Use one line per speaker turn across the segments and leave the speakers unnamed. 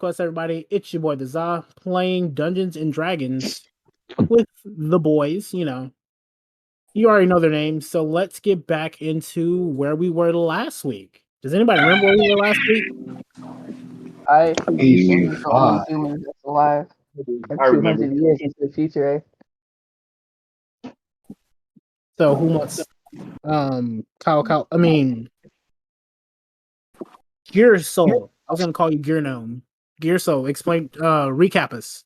course, everybody, it's your boy the Za playing Dungeons and Dragons with the boys. You already know their names, so let's get back into where we were last week. Does anybody remember where we were last week?
I
You
the only human that's alive
I
for
remember.
200 years into the future, eh?
So who wants Kyle I mean Gear Soul. I was gonna call you Gear Gnome. Gear Soul, explain recap us.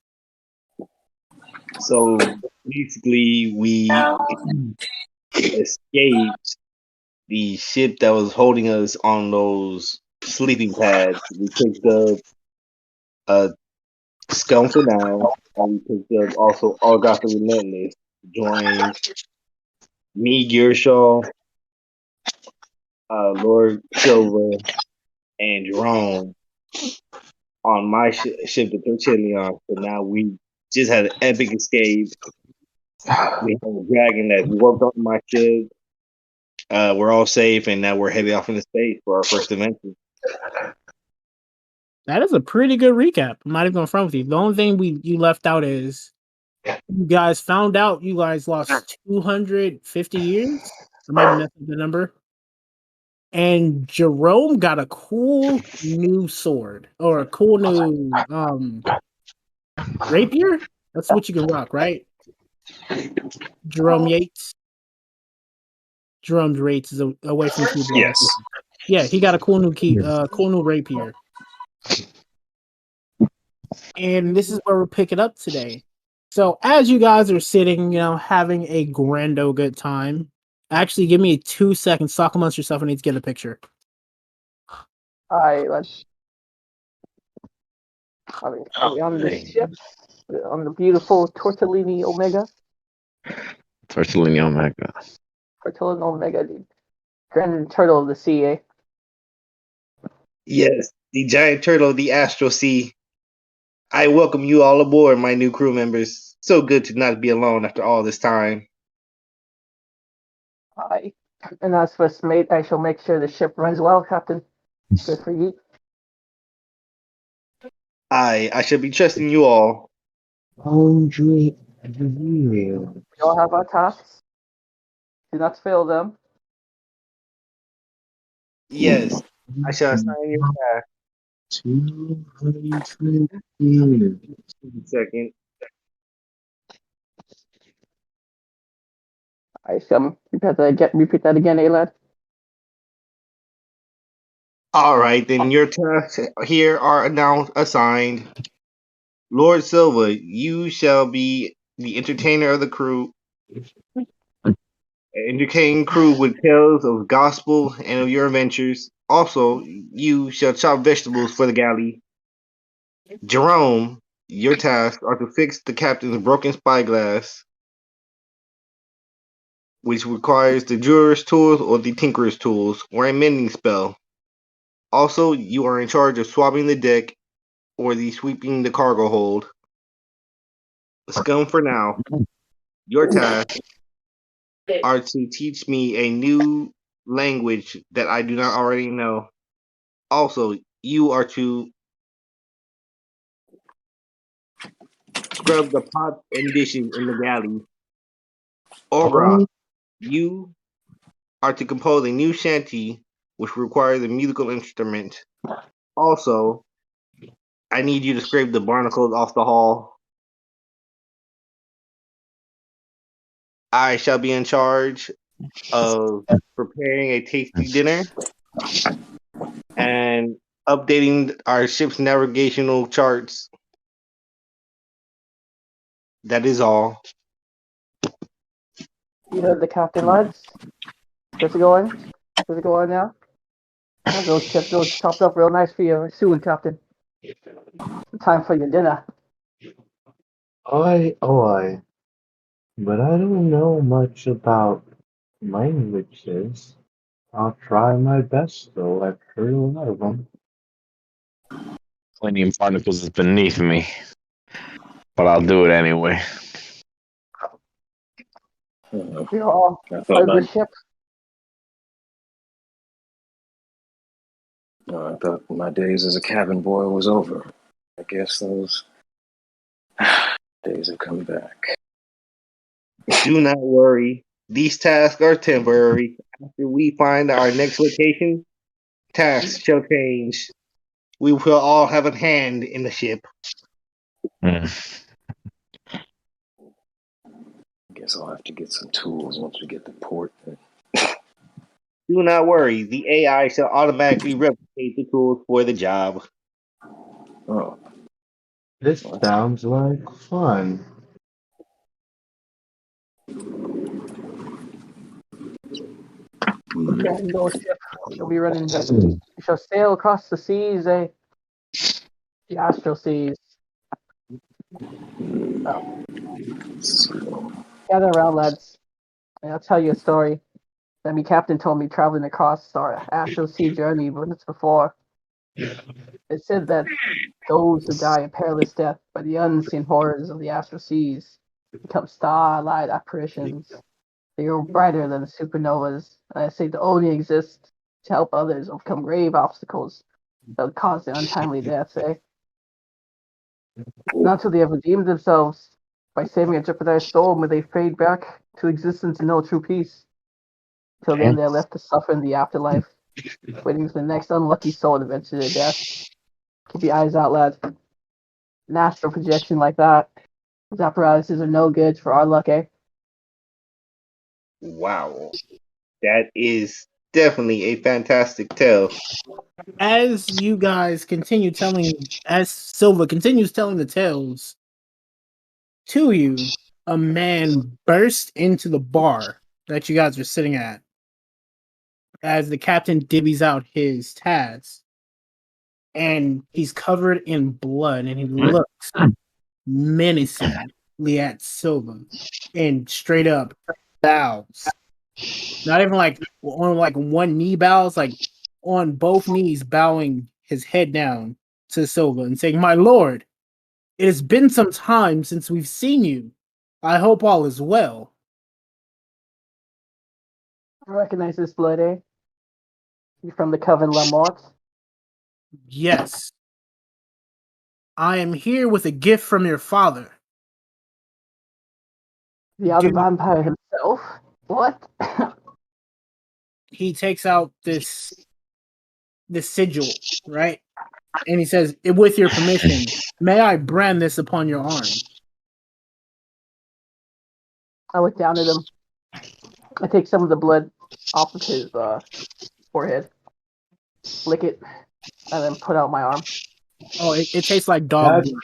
So basically, we escaped the ship that was holding us on those sleeping pads. We picked up a Scum for now, and we picked up also Argoth the Relentless. Joined me, Gearshaw, Lord Silver, and Jerome on my ship, the Torchillion. So now we just had an epic escape. We have a dragon that worked on my ship. We're all safe, and now we're heading off into space for our first adventure.
That is a pretty good recap. I'm not even gonna front with you. The only thing you left out is you guys found out you guys lost 250 years. I might be messing with the number. And Jerome got a cool new sword or a cool new rapier. That's what you can rock, right? Jerome Yates. Jerome Yates is away from keyboard.
Yes.
Yeah, he got a cool new rapier. And this is where we're picking up today. So as you guys are sitting, having a grand good time, actually give me 2 seconds. Talk amongst yourself. I need to get a picture.
Alright, are we on the ship? On the beautiful Tortellini Omega?
Tortellini Omega.
Tortellini Omega, the grand turtle of the sea, eh?
Yes, the giant turtle of the Astral Sea. I welcome you all aboard, my new crew members. So good to not be alone after all this time.
Aye. And as for mate, I shall make sure the ship runs well, Captain. Good for you.
I shall be trusting you all.
We all have our tasks. Do not fail them.
Yes, I shall assign you a task.
200
Second.
I shall repeat that again, eh, lad?
All right, then your tasks here are now assigned. Lord Silva, you shall be the entertainer of the crew. Entertaining crew with tales of gospel and of your adventures. Also, you shall chop vegetables for the galley. Jerome, your tasks are to fix the captain's broken spyglass, which requires the jeweler's tools or the tinkerer's tools, or a mending spell. Also, you are in charge of swabbing the deck or sweeping the cargo hold. Scum for now. Your tasks are to teach me a new language that I do not already know. Also, you are to scrub the pots and dishes in the galley. Ogra, you are to compose a new shanty, which requires a musical instrument. Also, I need you to scrape the barnacles off the hull. I shall be in charge of preparing a tasty dinner and updating our ship's navigational charts. That is all.
You heard the captain, lads. Where's it going? Where's it going now? Have those chopped up real nice for you soon, Captain. Time for your dinner.
Aye, but I don't know much about languages. I'll try my best, though. I've heard a lot of them.
Cleaning barnacles is beneath me, but I'll do it anyway.
You're all
I
on
thought
the ship.
I thought my days as a cabin boy was over. guess those days have come back.
Do not worry. These tasks are temporary. After we find our next location, tasks shall change. We will all have a hand in the ship.
Mm.
I guess I'll have to get some tools once we get to port.
Do not worry. The AI shall automatically replicate the tools for the job.
Oh,
This
well,
sounds like fun.
Captain Ghost ship. Shall be running. We shall sail across the seas, the astral seas. Gather around, lads, and I'll tell you a story. That my captain told me traveling across our astral sea journey once before. It said that those who die a perilous death by the unseen horrors of the astral seas become starlight apparitions. They are brighter than the supernovas, and I say they only exist to help others overcome grave obstacles that would cause their untimely deaths, eh? Not until they have redeemed themselves by saving a jeopardized soul may they fade back to existence and know true peace. Till then, they are left to suffer in the afterlife, waiting for the next unlucky soul to venture their death. Keep your eyes out, lad. An astral projection like that, those apparatuses are no good for our luck, eh?
Wow. That is definitely a fantastic tale.
As you guys continue telling, as Silva continues telling the tales to you, a man burst into the bar that you guys are sitting at as the captain divvies out his task. And he's covered in blood and he looks menacingly at Silva and straight up bows. Not even like on like one knee bows, like on both knees bowing his head down to Silva and saying, "My lord, it has been some time since we've seen you. I hope all is well."
I recognize this blood, eh? You're from the Coven La Mort.
Yes. I am here with a gift from your father.
The other
Dude,
vampire himself? What?
he takes out this sigil, right? And he says, "With your permission, may I brand this upon your arm?"
I look down at him. I take some of the blood off of his forehead, lick it, and then put out my arm.
Oh, it tastes like dog blood.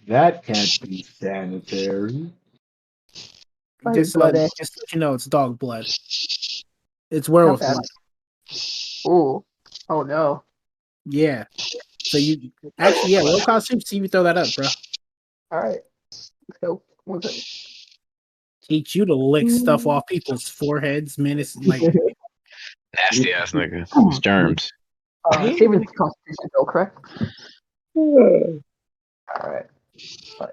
That can't be sanitary.
His blood, eh?
Just so you know, it's dog blood. It's
Not
werewolf
bad.
blood.
Ooh. Oh no.
Yeah. So you actually, yeah, roll costume. See you throw that up, bro.
All right. Let's go. One second.
Teach you to lick stuff off people's foreheads, menace like
Nasty ass nigga. It's germs.
Saving Constitution, though, correct? All right.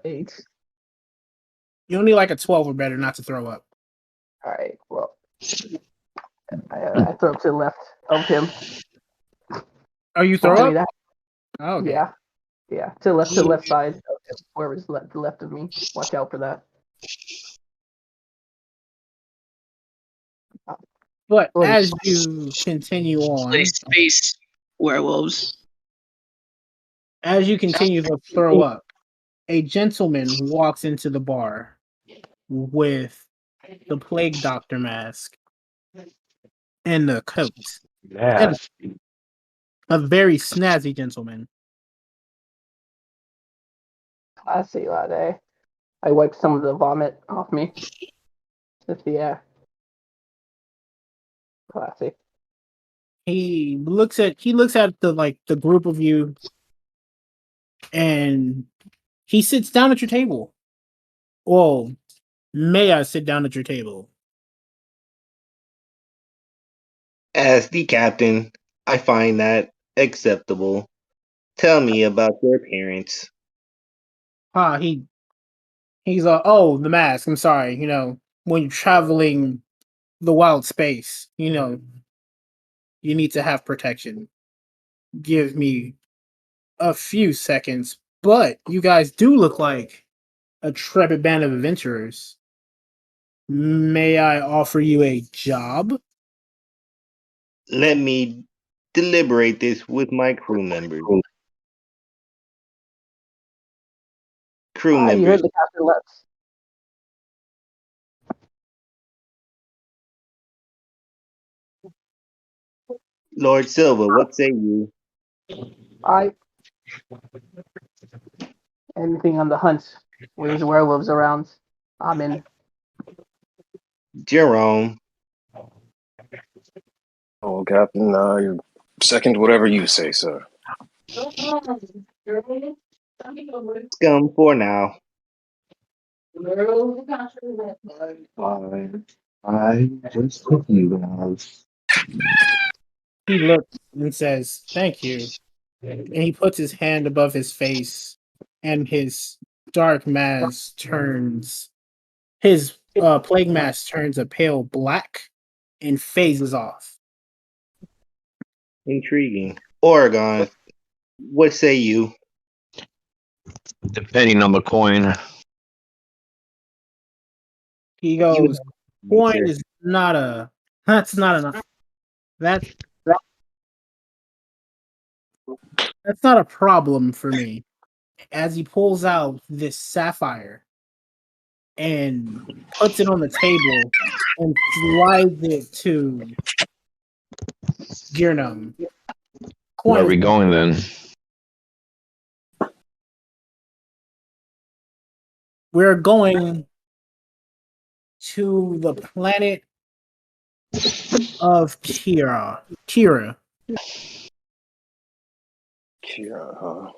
8.
you only like a 12 or better not to throw up.
All right. Well, I throw up to the left of him.
Oh, you throw
Hopefully
up?
that-
Oh, okay.
Yeah. To the left side of him. Whoever's to the left of me. Watch out for that.
But
Well,
as you continue on,
Play space werewolves.
as you continue to throw up, a gentleman walks into the bar with the plague doctor mask and the coat. And
Nasty.
a very snazzy gentleman.
classy, lad, eh? I wipe some of the vomit off me. Just the air. Classy.
He looks at the group of you and he sits down at your table. Well, may I sit down at your table?
As the captain, I find that acceptable. Tell me about your parents.
He's oh, the mask. I'm sorry, when you're traveling the wild space, you need to have protection. Give me a few seconds, but you guys do look like a intrepid band of adventurers. May I offer you a job?
Let me deliberate this with my crew members. Crew
You
members,
heard the captain left.
Lord Silver, what say you?
Anything on the hunt where there's werewolves around, I'm in.
Jerome,
Oh, Captain, you second whatever you say, sir.
scum for now.
Fine. I'm just with you guys.
He looks and says, "Thank you." And he puts his hand above his face, and his dark mask turns. His plague mask turns a pale black and phases off.
Intriguing. Oregon, what say you?
Depending on the coin.
He goes, "Coin is not a. That's not enough. That's that's not a problem for me." As he pulls out this sapphire and puts it on the table and slides it to Girnum.
Where are we going then?
We're going to the planet of Kira.
Kira, huh?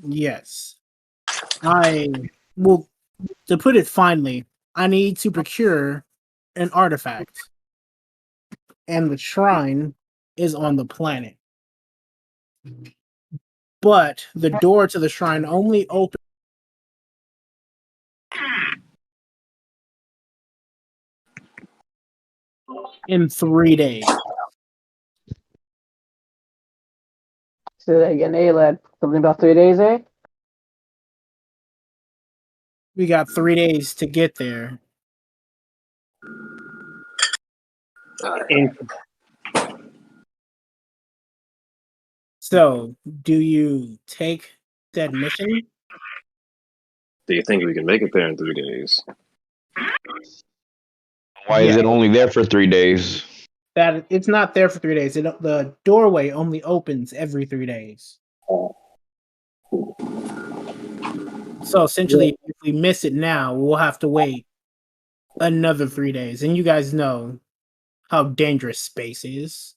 Yes. Well, to put it finely, I need to procure an artifact. And the shrine is on the planet. But the door to the shrine only opens in 3 days.
Say that again, lad. Something about 3 days, eh?
We got 3 days to get there. So, do you take that mission?
Do you think we can make it there in 3 days?
Why is it only there for 3 days?
That it's not there for 3 days. The doorway only opens every 3 days. So essentially, if we miss it now, we'll have to wait another 3 days. And you guys know how dangerous space is.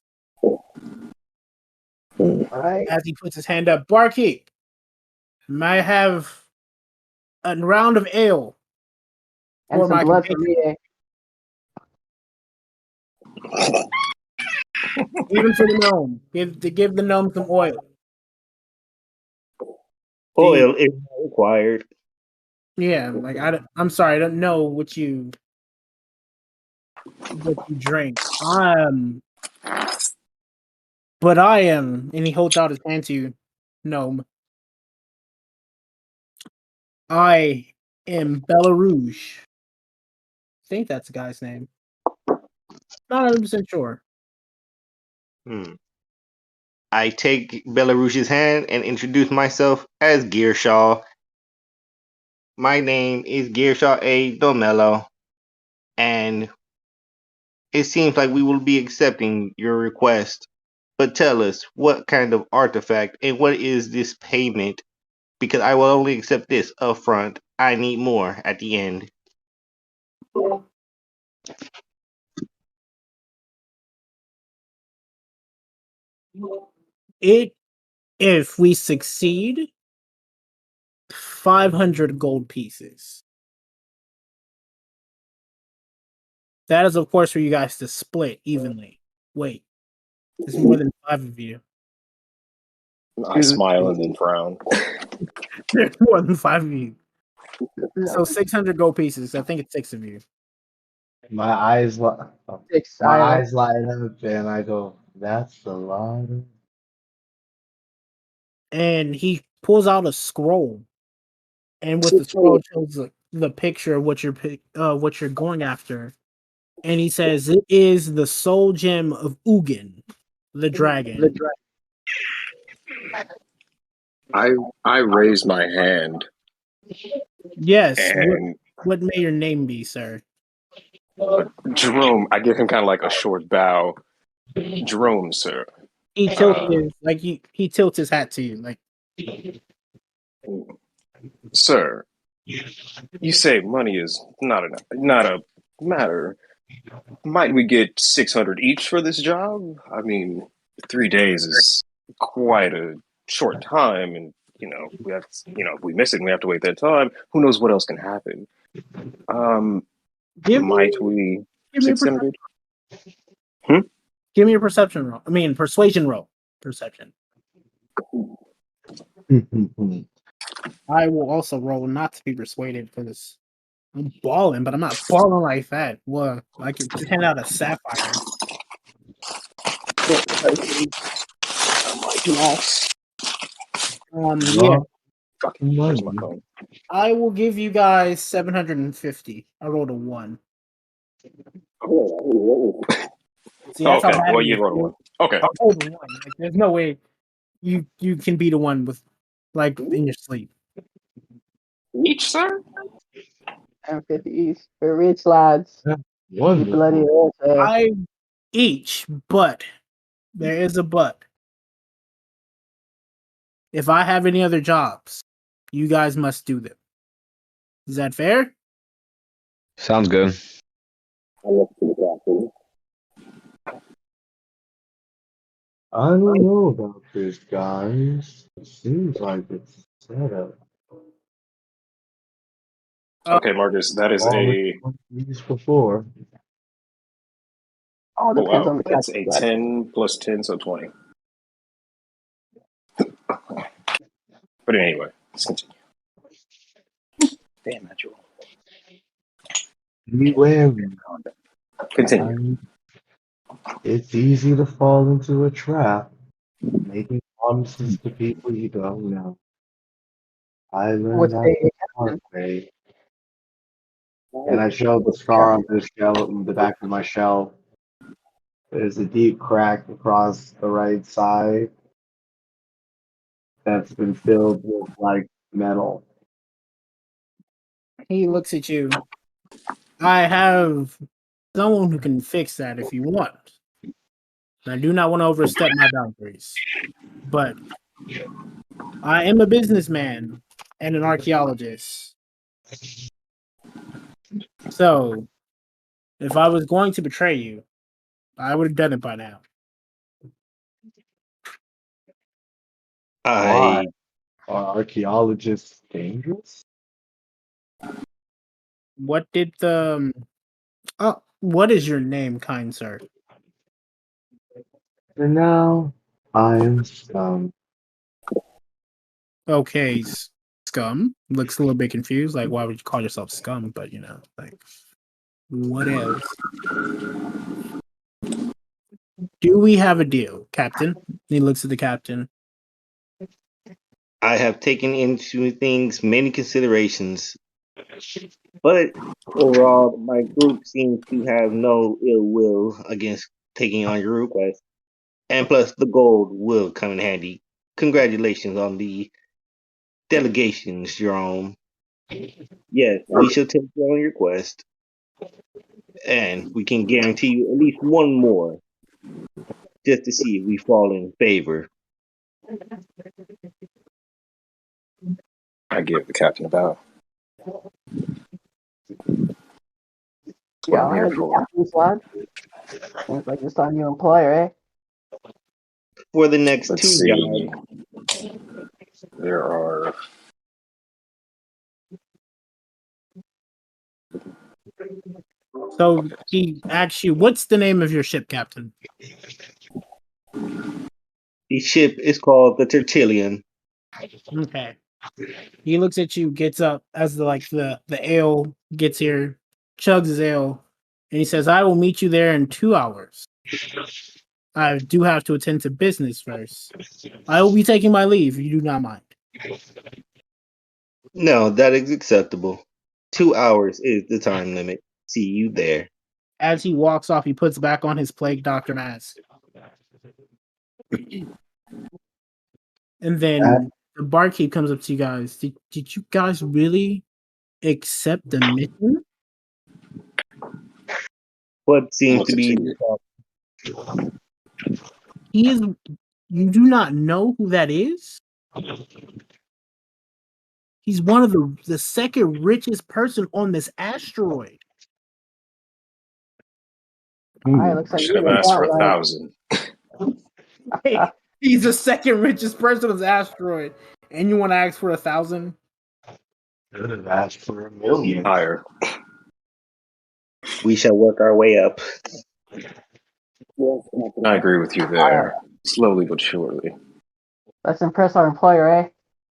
Alright.
As he puts his hand up, "Barkeep, may I have a round of ale
And
for
some
my
blood for
companion?"
me, eh?
Even for the gnome. Give the gnome some oil.
Oil is not required.
Yeah, like I'm sorry, I don't know what you drink. But I am, and he holds out his hand to you, gnome. I am Belarus. I think that's the guy's name. Not 100% sure.
I take Belarus's hand and introduce myself as Gearshaw. My name is Gearshaw A. Domello, and it seems like we will be accepting your request. But tell us, what kind of artifact and what is this payment? Because I will only accept this up front. I need more at the end.
If we succeed, 500 gold pieces. That is, of course, for you guys to split evenly. Wait, there's more than 5 of you.
I smile and then frown.
There's more than 5 of you. So 600 gold pieces. I think it's 6 of you.
My eyes light up and I go, that's a lot of...
And he pulls out a scroll, and with the scroll shows the picture of what you're going after. And he says it is the soul gem of Ugin, the dragon.
I raised my hand
Yes.
and
What may your name be, sir?
Jerome. I give him kind of like a short bow. Jerome, sir.
He tilts he tilts his hat to you, like,
Sir, you say money is not a matter. Might we get 600 each for this job? I mean, 3 days is quite a short time, and we have if we miss it, and we have to wait that time. Who knows what else can happen?
give
Might
me
we
give me a
600?
give me a perception roll. I mean persuasion roll. Perception. I will also roll not to be persuaded because I'm balling, but I'm not balling like that. Well, I could just hand out a sapphire. Yeah,
Fucking where's my phone?
I will give you guys 750. I rolled a 1. See, that's how
Okay,
bad
well,
it
you
is.
rolled a 1. Okay.
I rolled a 1. Like, there's no way you can beat a 1 with like in your sleep.
Each, sir?
750 each. We're rich lads. You bloody
Wonderful.
rich, eh?
I each, but there is a but. If I have any other jobs, you guys must do them. Is that fair?
Sounds good.
I don't know about this, guys. It seems like it's set up.
Okay, Marcus, that is
All
a.
these before.
All
Oh,
depends on
wow.
the
That's
captain.
a 10 plus 10, so 20. But anyway, let's continue. Damn, that you.
Be wary.
Continue.
It's easy to fall into a trap, making promises to people you don't know. I learned
What's
that
the
the hard way. And I showed the scar on the shell, the back of my shell. There's a deep crack across the right side that's been filled with like metal.
He looks at you. I have someone who can fix that if you want. I do not want to overstep my boundaries, but I am a businessman and an archaeologist. So, if I was going to betray you, I would have done it by now.
Why?
I
Are archaeologists dangerous?
What did the what is your name, kind sir?
For now, I am scum.
Okay, scum. Looks a little bit confused. Like, why would you call yourself scum? But like, what else? Do we have a deal, Captain? He looks at the captain.
have taken into things many considerations, but overall, my group seems to have no ill will against taking on your request. And plus, the gold will come in handy. Congratulations on the delegations, Jerome. Yes, we shall take you on your quest, and we can guarantee you at least one more, just to see if we fall in favor.
I give the captain a bow. That's what
Yeah,
I'm
I
here
heard the
for.
captain's lad. Seems like it's on new employer, eh?
For the next
Let's
2
see.
jobs,
There are.
So he asks you, "What's the name of your ship, Captain?"
the ship is called the Tertullian.
Okay. He looks at you, gets up as the ale gets here, chugs his ale, and he says, "I will meet you there in 2 hours. I do have to attend to business first. I will be taking my leave if you do not mind."
No, that is acceptable. 2 hours is the time limit. See you there.
As he walks off, he puts back on his plague doctor mask. And then the barkeep comes up to you guys. Did you guys really accept the mission?
What seems
What's
to
it
be
to you?
He is. You do not know who that is? He's one of the second richest person on this asteroid.
Alright, looks like
Should
you
have
went
asked
out
for
right.
1,000.
He's the second richest person on this asteroid, and you want to ask for 1,000?
Should have asked for 1,000,000.
Higher.
We shall work our way up.
I agree with you there. Slowly but surely.
Let's impress our employer, eh?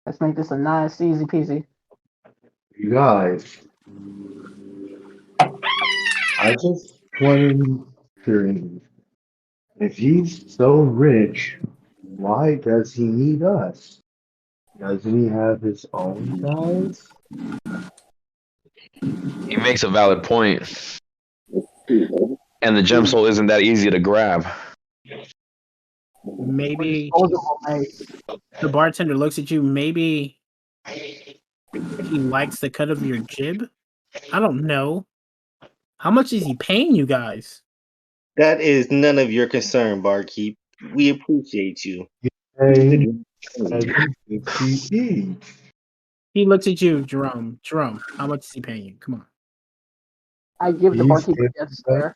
Let's make this a nice, easy peasy.
You guys, I just wondering if he's so rich, why does he need us? Doesn't he have his own guys?
He makes a valid point. And the gem soul isn't that easy to grab.
Maybe
Disposable, mate.
the bartender looks at you. Maybe he likes the cut of your jib. I don't know. How much is he paying you guys?
That is none of your concern, barkeep. We appreciate you.
Hey, 750 each.
He looks at you, Jerome. Jerome, how much is he paying you? Come on.
I give the
You
barkeep a
stand
death
up.
stare.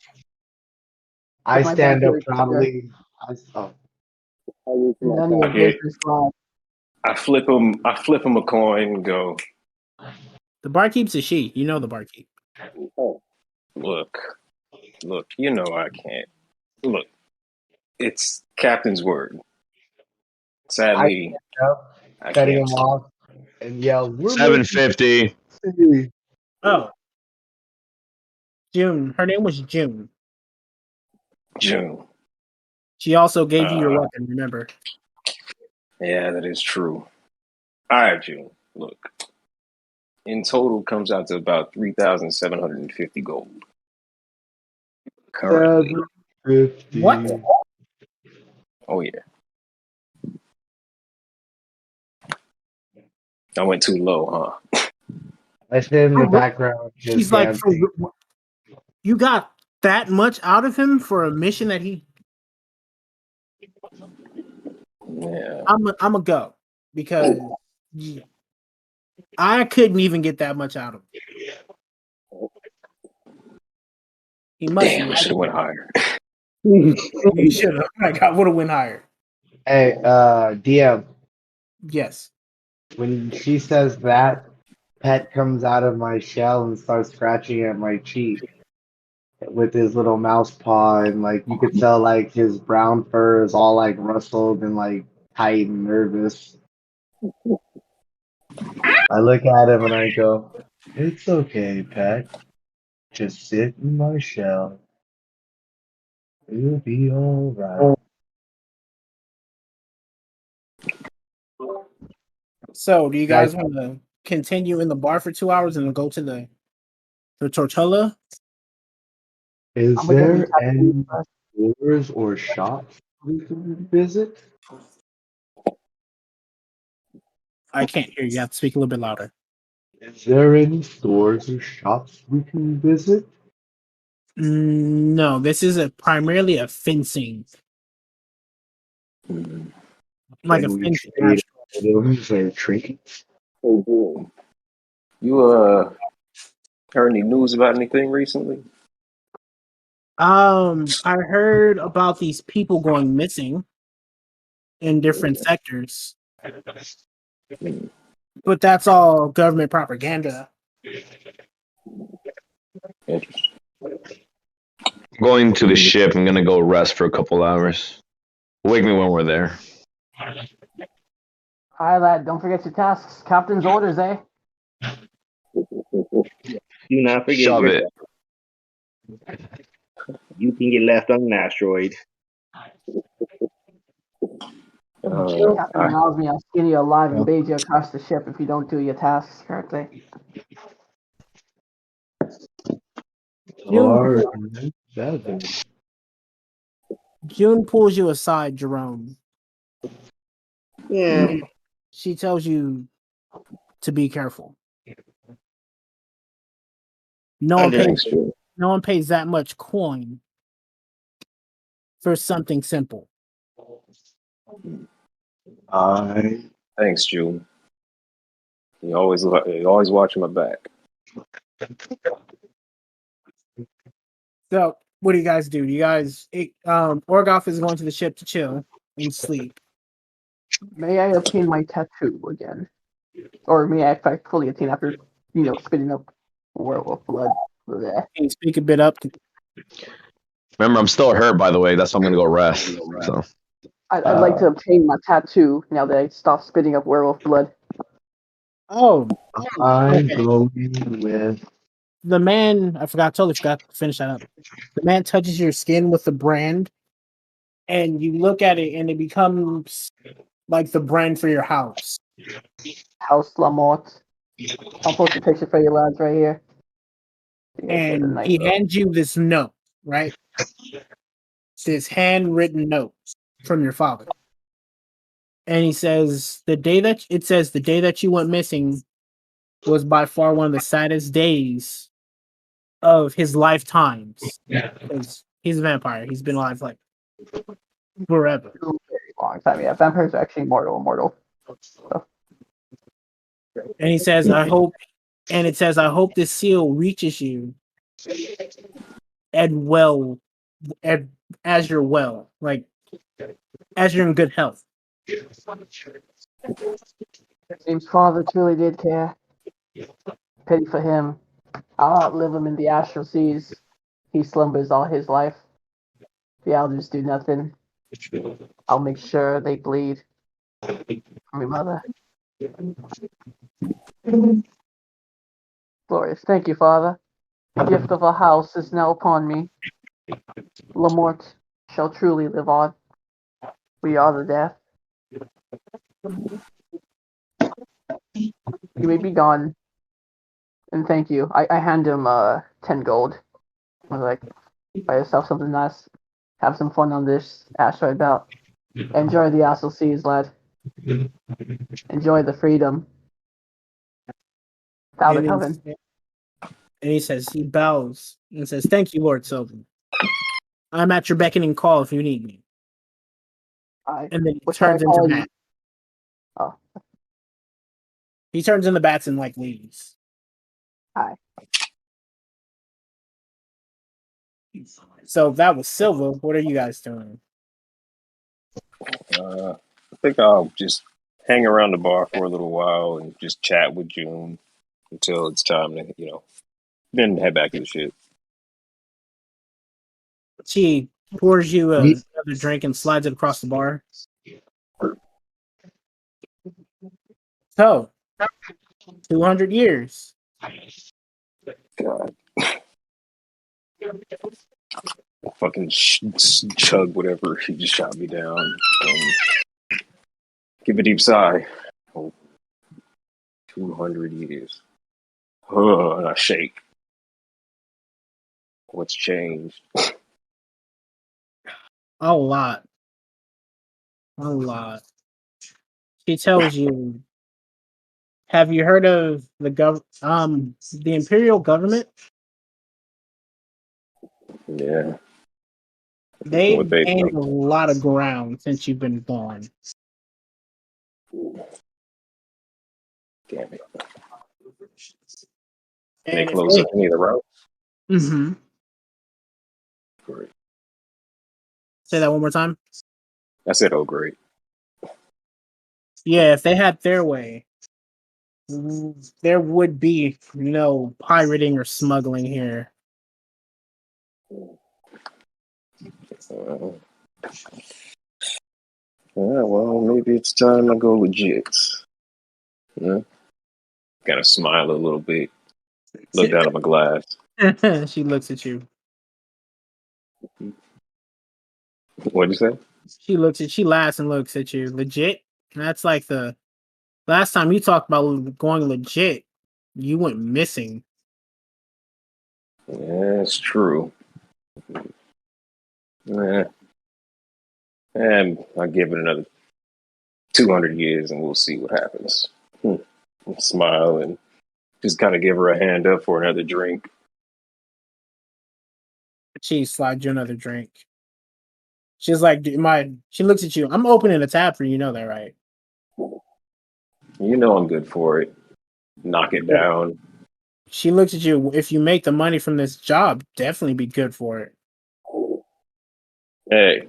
I
my
stand up
vampiric
proudly.
None of your
Okay.
business, lad.
I flip him a coin and go,
The barkeep's a she. You know the barkeep.
look, you know I can't. Look, it's Captain's word. Sadly, I
Cutting
can't.
him off and yell, "We're
750.
making
Oh. June. Her name was June.
June.
She also gave you your weapon, remember?
Yeah, that is true. All right, June. Look, in total comes out to about 3,750 gold. Currently.
750."
What?
Oh yeah. I went too low, huh?
I sit in the background just
She's like,
dancing.
you got that much out of him for a mission that he.
Yeah.
I'm a go because I couldn't even get that much out of him. He must.
Damn, I should have went higher.
You should have. I would have went higher.
Hey, DM,
Yes.
when she says that, Pet comes out of my shell and starts scratching at my cheek with his little mouse paw, and like you could tell, like his brown fur is all like rustled and like tight and nervous. I look at him and I go, "It's okay, Pet. Just sit in my shell. It'll be all right."
So, do you guys want to continue in the bar for 2 hours and then go to the Tortilla?
Is
I'm gonna
there
get me
any stores or shops we can visit?
I can't hear you. You have to speak a little bit louder.
Is there any stores or shops we can visit?
No, this is primarily a fencing. Like a
Can we
fencing
trade
restaurant.
items or trinkets?
Oh, boy. You heard any news about anything recently?
I heard about these people going missing in different sectors, but that's all government propaganda.
Interesting.
Going to the ship. I'm gonna go rest for a couple hours. Wake me when we're there.
Hi, lad. Don't forget your tasks. Captain's orders, eh?
Do not forget
Shove
your
it.
You can get left on an asteroid.
Captain allows me, I'll skin you alive and bait you across the ship if you don't do your tasks correctly.
June pulls you aside, Jerome.
Yeah.
She tells you to be careful. No one pays that much coin for something simple.
Thanks, June. You always watching my back.
So, what do you guys do? Orgoff is going to the ship to chill and sleep.
May I obtain my tattoo again? Or may I fully attain after, spitting up werewolf blood? Bleh.
Can you speak a bit up?
Remember, I'm still hurt, by the way. That's why I'm gonna go rest. So
I'd like to obtain my tattoo now that I stopped spitting up werewolf blood.
Oh,
I'm
okay.
going with.
The man, I forgot to finish that up. The man touches your skin with the brand, and you look at it, and it becomes like the brand for your house.
House Lamont. I'll post a picture for you lads right here.
And he hands you this note, right? This handwritten note from your father. And he says, the day that you went missing was by far one of the saddest days of his lifetimes. Because he's a vampire. He's been alive like forever.
Very long time. Yeah, vampires are actually immortal. So.
And he says, I hope this seal reaches you as you're well, like as you're in good health.
James' father truly did care. Pity for him. I'll outlive him in the astral seas. He slumbers all his life. The elders do nothing. I'll make sure they bleed. For me, mother. Glorious. Thank you, Father. The gift of a house is now upon me. Lamort shall truly live on. We are the death. You may be gone. And thank you. I hand him 10 gold. I was like, buy yourself something nice. Have some fun on this asteroid belt. Enjoy the astral seas, lad. Enjoy the freedom. Without a coven.
And he bows and says, thank you, Lord Sylvan. I'm at your beckoning call if you need me. And then he turns into bat.
Oh.
He turns into bats and like leaves.
Hi.
So that was Silva. What are you guys doing?
I think I'll just hang around the bar for a little while and just chat with June until it's time to, then head back to the ship.
She pours you another drink and slides it across the bar. So, 200 years.
God. Fucking chug whatever. He just shot me down. Give a deep sigh. 200 years. And I shake. What's changed?
A lot. She tells you, have you heard of the imperial government?
Yeah.
They've gained a lot of ground since you've been gone.
Damn it. Can they close up any of the routes?
Mm-hmm.
Great.
Say that one more time.
I said, oh, great.
Yeah, if they had their way, there would be no pirating or smuggling here.
Well, maybe it's time to go legit. Yeah. Kind of smile a little bit. Look down at my glass.
She looks at you.
What'd you say?
She laughs and looks at you. Legit? That's like the last time you talked about going legit, you went missing.
Yeah, it's true. Yeah. And I'll give it another 200 years and we'll see what happens. Smile and just kind of give her a hand up for another drink.
She slides you another drink. She's like, she looks at you. I'm opening a tab for you, know that, right?
You know I'm good for it. Knock it down.
She looks at you. If you make the money from this job, definitely be good for it.
Hey,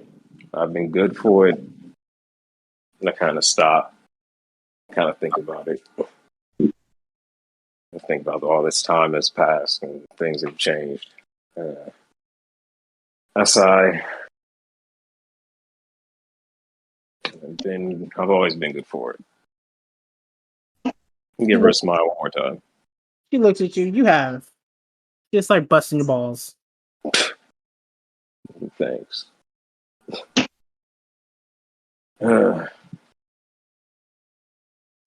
I've been good for it. And I kind of stop, kind of think about it. I think about all this time has passed and things have changed. I sigh. And then I've always been good for it. Give her a smile one more time.
She looks at you. You have just like busting your balls.
Thanks.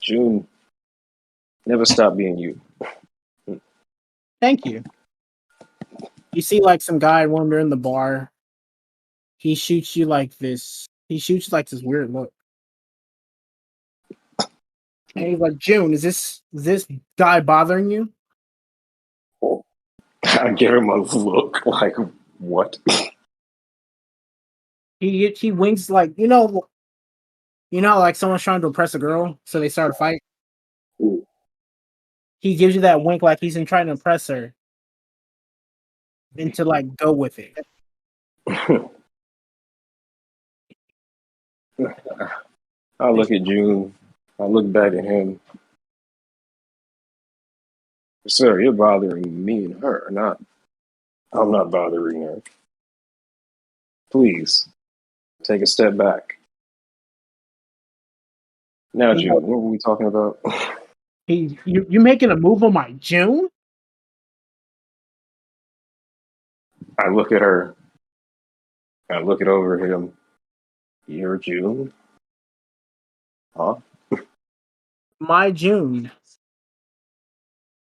June, never stop being you.
Thank you. You see like some guy when they're in the bar. He shoots you like this. He shoots like this weird look. And he's like, June, is this guy bothering you?
I give him a look like, what?
He winks like, like someone's trying to impress a girl, so they start a fight. He gives you that wink like he's trying to impress her. And to like go with it.
I look at June. I look back at him. Sir, you're bothering me and her, not. I'm not bothering her. Please, take a step back. Now, June, what were we talking about?
You making a move on my June?
I look at her. I look it over him. You're June? Huh?
My June.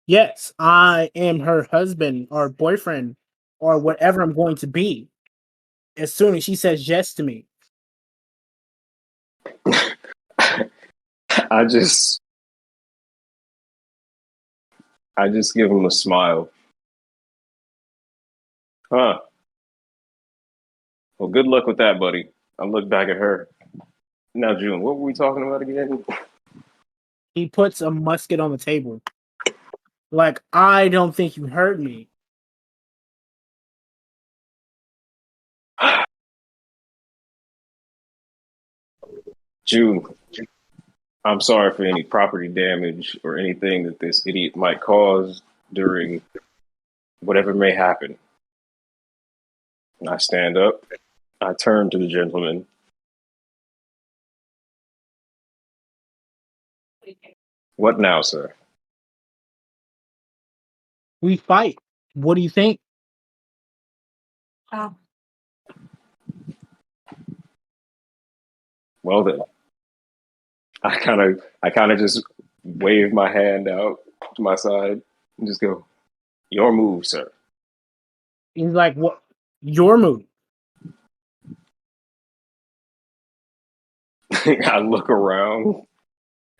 Yes, I am her husband or boyfriend or whatever I'm going to be. As soon as she says yes to me.
I just give him a smile. Huh. Well, good luck with that, buddy. I look back at her. Now, June, what were we talking about again?
He puts a musket on the table. Like, I don't think you heard me.
June, I'm sorry for any property damage or anything that this idiot might cause during whatever may happen. And I stand up. I turn to the gentleman. What now, sir?
We fight. What do you think?
Well then, I kind of just wave my hand out to my side and just go, "Your move, sir."
He's like, what? Your move.
I look around.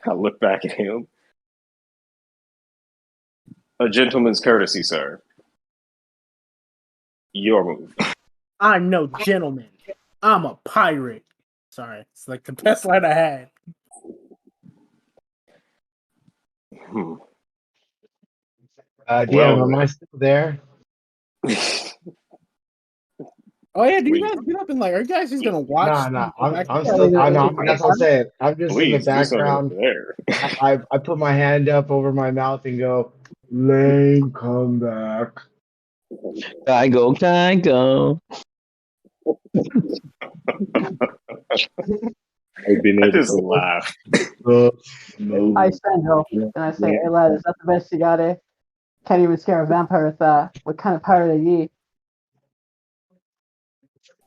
I look back at him. A gentleman's courtesy, sir. Your move.
I'm no gentleman. I'm a pirate. Sorry, it's like the best line I had.
DM, am I still there?
Oh yeah, do you guys get up and like? Are you guys just gonna watch?
No, I'm still. I know. That's what I'm saying. I'm just in the
Please do something
background.
over there.
I put my hand up over my mouth and go, Lane, come back.
I go.
I just laugh.
I stand up and I say, "Hey lad, is that the best you got? Eh? Can't even scare a vampire with that. What kind of pirate are ye?"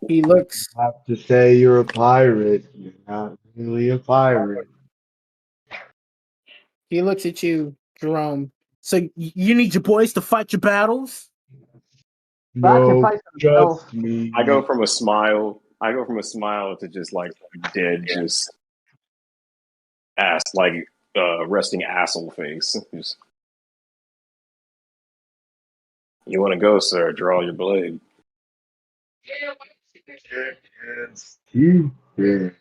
He looks.
I have to say you're a pirate. You're not really a pirate.
He looks at you, Jerome. So you need your boys to fight your battles.
Bad can
No,
fight for himself.
trust me.
I go from a smile. I go from a smile to just like dead, just ass, like resting asshole face. Just, you want to go, sir? Draw your blade.
Stupid.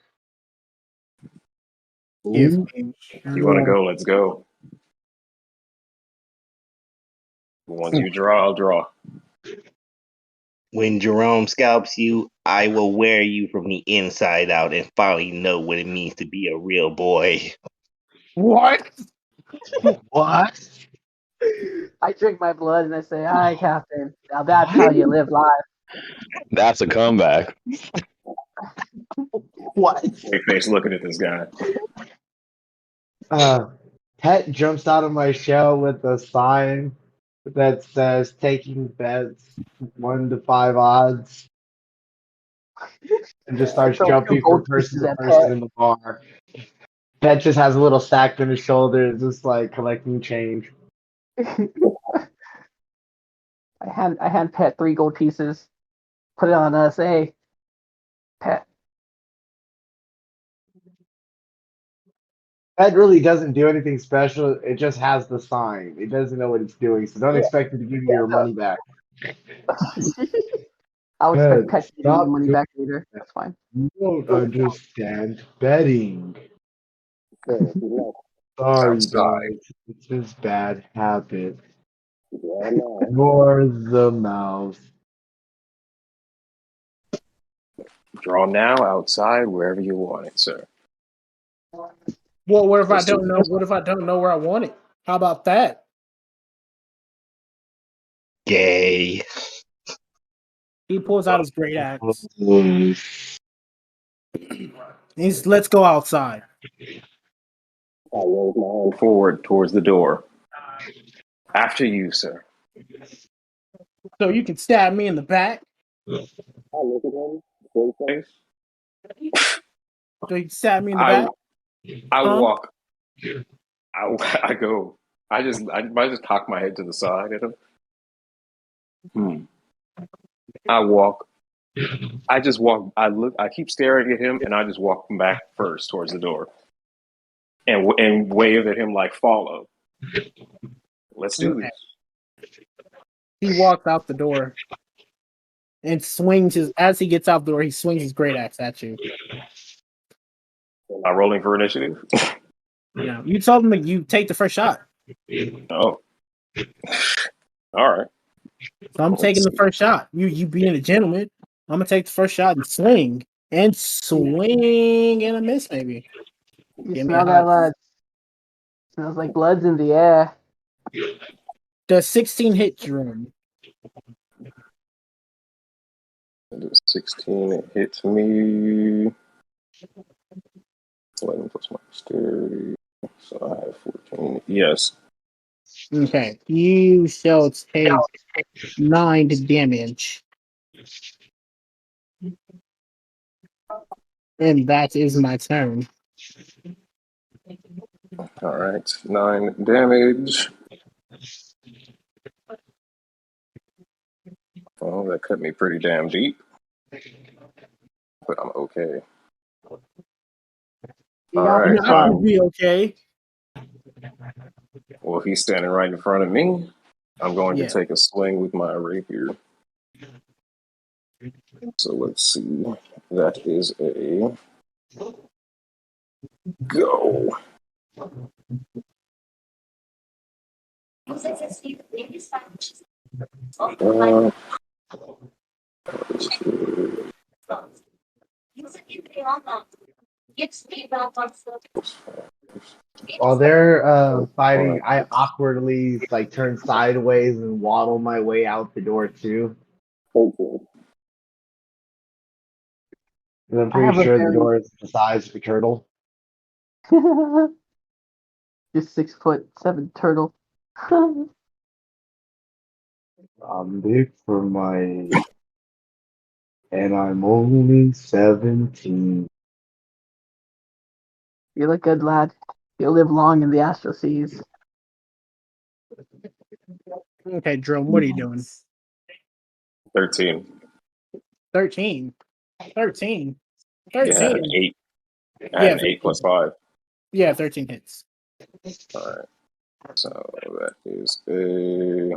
Give
Ooh,
me
You want to
one.
go? Let's go. Once you draw, I'll draw.
When Jerome scalps you, I will wear you from the inside out and finally know what it means to be a real boy.
What?
what?
I drink my blood and I say, "Aye, Captain. Now that's how you live life."
That's a comeback.
What?
Straight face looking at this guy.
Pet jumps out of my shell with a sign that says taking bets 1 to 5 odds and just
I
starts
throw 2
jumping from
gold
person
pieces
to
at
person
Pet.
in the bar. Pet just has a little sack on his shoulder, just like collecting change.
I hand Pet 3 gold pieces. Put it on us. Hey, Pet.
Pet really doesn't do anything special. It just has the sign. It doesn't know what it's doing, so don't
Yeah,
expect it to give you
yeah.
your money back.
I'll
Pet,
expect Pet to give me
stop
money
doing
back later.
that.
That's fine.
You don't understand betting. Sorry,
Outside.
guys. It's his bad habit. Ignore the mouse.
Draw now, outside, wherever you want it, sir.
Well, what if I
Let's do
don't know? What if I don't know where I want it? How about that?
Gay.
He pulls out his great axe. He's let's go outside.
I roll my hand forward towards the door. After you, sir.
So you can stab me in the back.
I look at him, straight face.
So you can stab me in the
I
back.
I
Huh?
walk. I go. I just cock my head to the side at him. I walk. I just walk. I look. I keep staring at him, and I just walk back first towards the door, and wave at him like follow. Let's do
Okay.
this.
He walks out the door and swings his. As he gets out the door, he swings his great axe at you.
Am I rolling for initiative?
Yeah, you told him that you take the first shot,
Oh, all right.
so I'm taking the first shot. You being a gentleman, I'm gonna take the first shot and swing and a miss maybe.
You
Give me
smell
a
that
hot.
blood? Smells like blood's in the air.
Does 16 hit, Jerome?
16. It hits me. 11 plus my dexterity. So I have 14. Yes.
Okay, you shall take 9 damage, and that is my turn.
All right. 9 damage. Oh, that cut me pretty damn deep. But I'm okay.
You
All
got
right.
this
I
one.
will be okay.
Well, if he's standing right in front of me, I'm going
Yeah.
to take a swing with my rapier. So let's see. That is a go.
While they're fighting, I awkwardly like turn sideways and waddle my way out the door too. And I'm
I have
pretty
a
sure the
very
door is the size of a turtle.
just 6'7" turtle.
I'm big for my And I'm only 17.
You look good, lad. You'll live long in the astral seas.
Okay, Jerome, what are you doing?
13.
13. 13.
You had
13.
an 8. I
Yeah,
had an 8
13.
plus 5.
Yeah, 13 hits.
Alright. So that is a.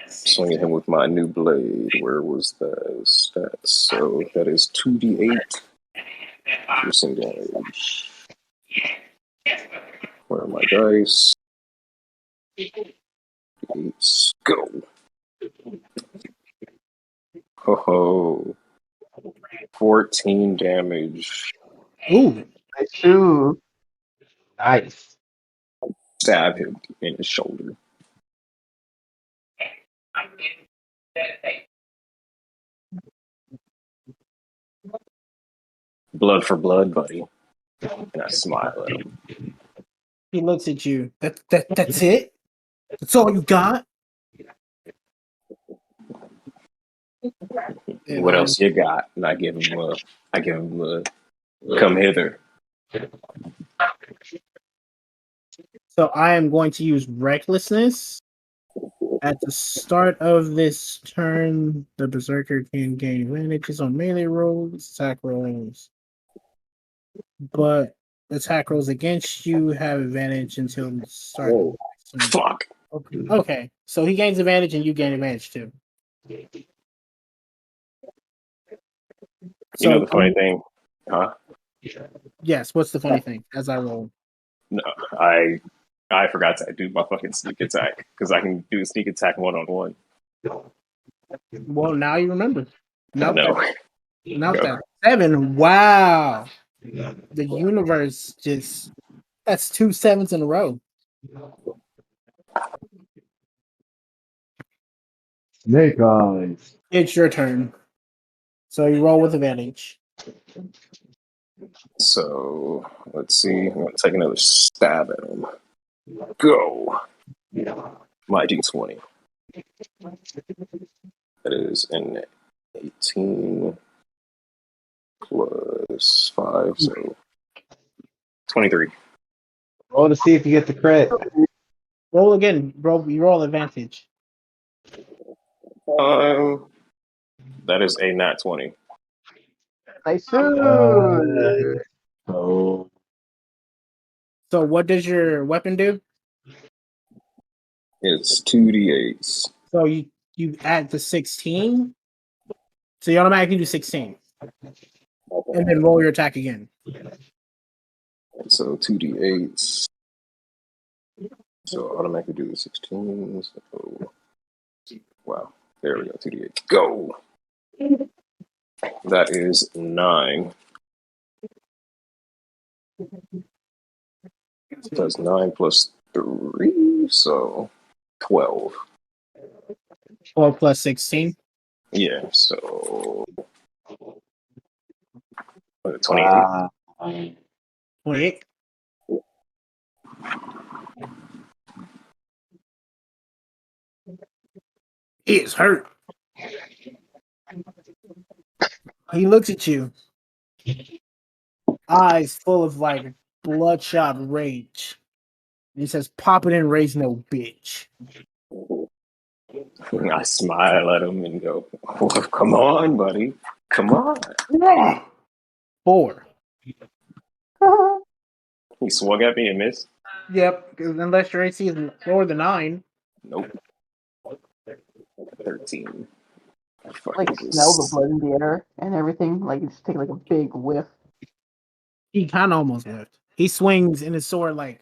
Swinging him with my new blade. Where was the stats? So that is 2d8 piercing damage. Where are my dice? 8s. Go. Ho ho. 14 damage.
Ooh.
Ooh.
Nice.
Stab him in his shoulder. Blood for blood, buddy. And I smile at him.
He looks at you. That's it? That's all you got? And,
What else you got? And I give him a come hither.
So I am going to use recklessness. At the start of this turn, the berserker can gain advantages on melee rolls, attack rolls. But attack rolls against you have advantage until the start of the next turn.
Fuck.
Okay, so he gains advantage and you gain advantage too.
You know the funny thing, huh?
Yes, what's the funny thing as I roll?
No, I forgot to do my fucking sneak attack because I can do a sneak attack 1-on-1.
Well, now you remember. Now
No.
that 7. Wow. The universe just that's 2 7s in a row.
Snake eyes.
It's your turn. So you roll with advantage.
So let's see. I'm gonna take another stab at him. Go. My d20. That is an 18 plus 5, so 23.
Roll to see if you get the crit.
Roll again, bro. You roll advantage.
That is a nat 20.
Nice.
Oh,
So what does your weapon do?
It's 2d8s.
So you add the 16. So you automatically do 16. And then roll your attack again.
So 2d8s. So automatically do the 16. So, wow. There we go. 2d8. Go. That is 9. So that's 9 plus 3. So 12.
12 plus 16.
Yeah. So 28.
wow.
28. He is hurt. He looks at you. Eyes full of like bloodshot rage. And he says, "Pop it in, raise no bitch."
I smile at him and go, oh, come on, buddy. Come on.
4.
He swung at me and missed.
Yep, unless your AC is lower than 9.
Nope. 13.
Like smell the blood in the air and everything. Like you just take like a big whiff.
He kind of almost left. He swings and his sword like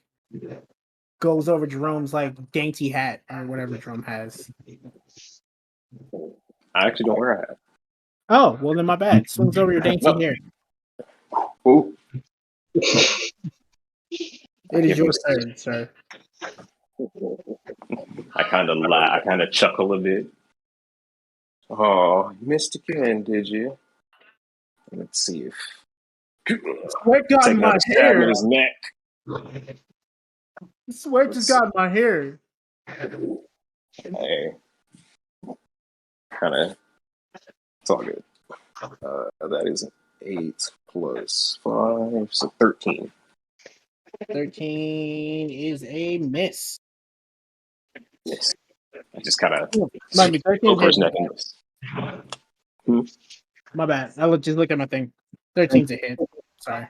goes over Jerome's like dainty hat or whatever Jerome has.
I actually don't wear a hat.
Oh, well then my bad. Swings over your dainty
No.
hair.
Ooh.
It is your turn, sir.
I kind of laugh. I kind of chuckle a bit. Oh, you missed again, did you? Let's see if.
Sweat got in my
Stab
hair.
in his neck.
Sweat just got in my hair.
Hey. Kind of It's all good. That is an 8 plus 5, so 13.
13 is a miss.
Yes. I just kind of
Might be 13
broke her
hit.
neck and miss.
My bad. Just look at my thing. 13's a hit. Sorry.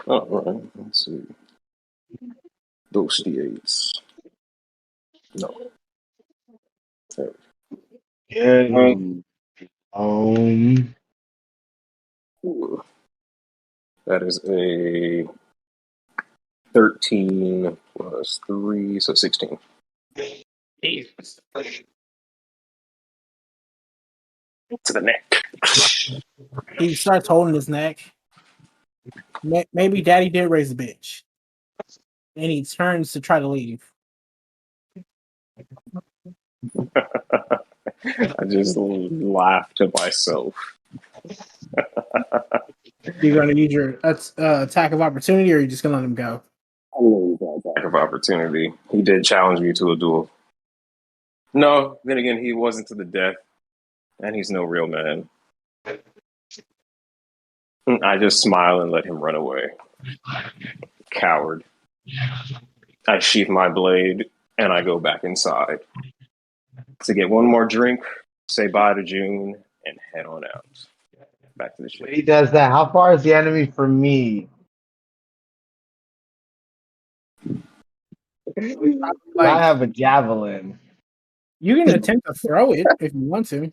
Oh, all right. Let's see. Those D8s. No. There.
Good.
Ooh. That is a 13 plus 3, so 16.
Jesus.
To the neck.
He starts holding his neck. Maybe Daddy did raise a bitch. And he turns to try to leave.
I just laughed to myself.
You're going to use your attack of opportunity, or are you just going to let him go?
Lack of opportunity. He did challenge me to a duel. No, then again, he wasn't to the death, and he's no real man. I just smile and let him run away. Coward. I sheath my blade, and I go back inside to get one more drink, say bye to June, and head on out. Back to the ship.
When he does that, how far is the enemy from me? I have a javelin.
You can attempt to throw it if you want to.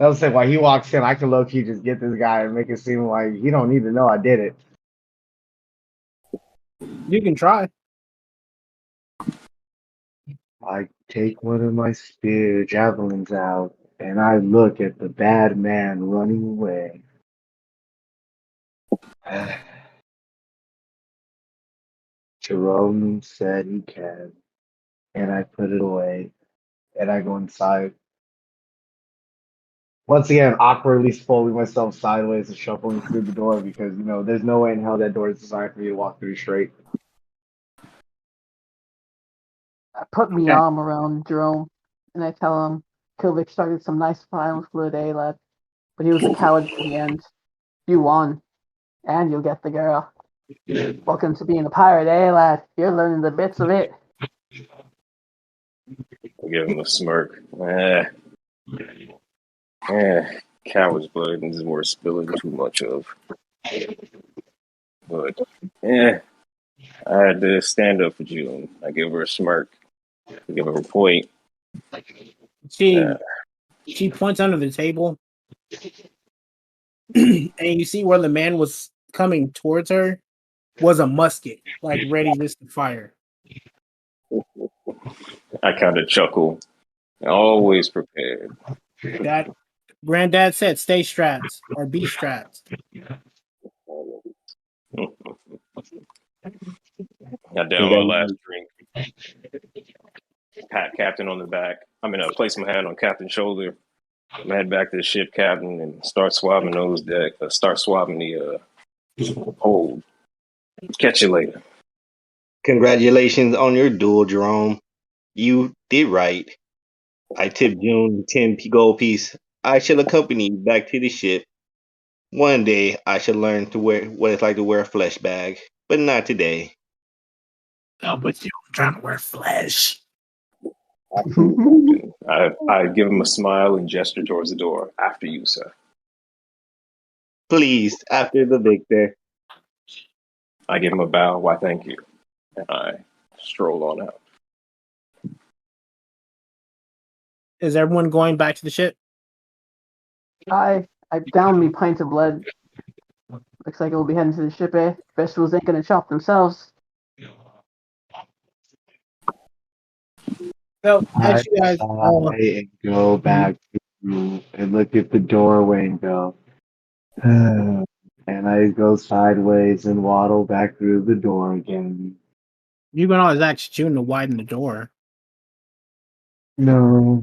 I was saying, while he walks in, I can low key just get this guy and make it seem like he don't need to know I did it.
You can try.
I take one of my spear javelins out and I look at the bad man running away. Jerome said he can, and I put it away and I go inside. Once again, awkwardly folding myself sideways and shuffling through the door because, there's no way in hell that door is designed for me to walk through straight.
I put my arm around Jerome and I tell him Kilvik started some nice violence for the day, lad, but he was a coward in the end. You won, and you'll get the girl. Welcome to being a pirate, lad? You're learning the bits of it.
I give him a smirk. Coward's blood is worth spilling too much of. But, I had to stand up for June. I give her a smirk. I give her a point.
She points under the table, and you see where the man was coming towards her was a musket, like ready just to fire.
I kind of chuckle. Always prepared.
That Granddad said, "Stay strapped or be strapped."
I down my last drink. Pat Captain on the back. Place my hand on Captain's shoulder. I'm head back to the ship, Captain, and start swabbing those deck. Start swabbing the hold. Catch you later.
Congratulations on your duel, Jerome. You did right. I tipped June 10 gold piece. I shall accompany you back to the ship. One day I shall learn to wear what it's like to wear a flesh bag, but not today.
Oh, but you trying to wear flesh.
I give him a smile and gesture towards the door. After you, sir.
Please, after the victor.
I give him a bow. Why, thank you. And I stroll on out.
Is everyone going back to the ship?
I down me pint of blood. Looks like we'll be heading to the ship, Vegetables ain't gonna chop themselves.
So, as you guys
and go back through and look at the doorway and go, and I go sideways and waddle back through the door again.
you can always ask June to widen the door.
No,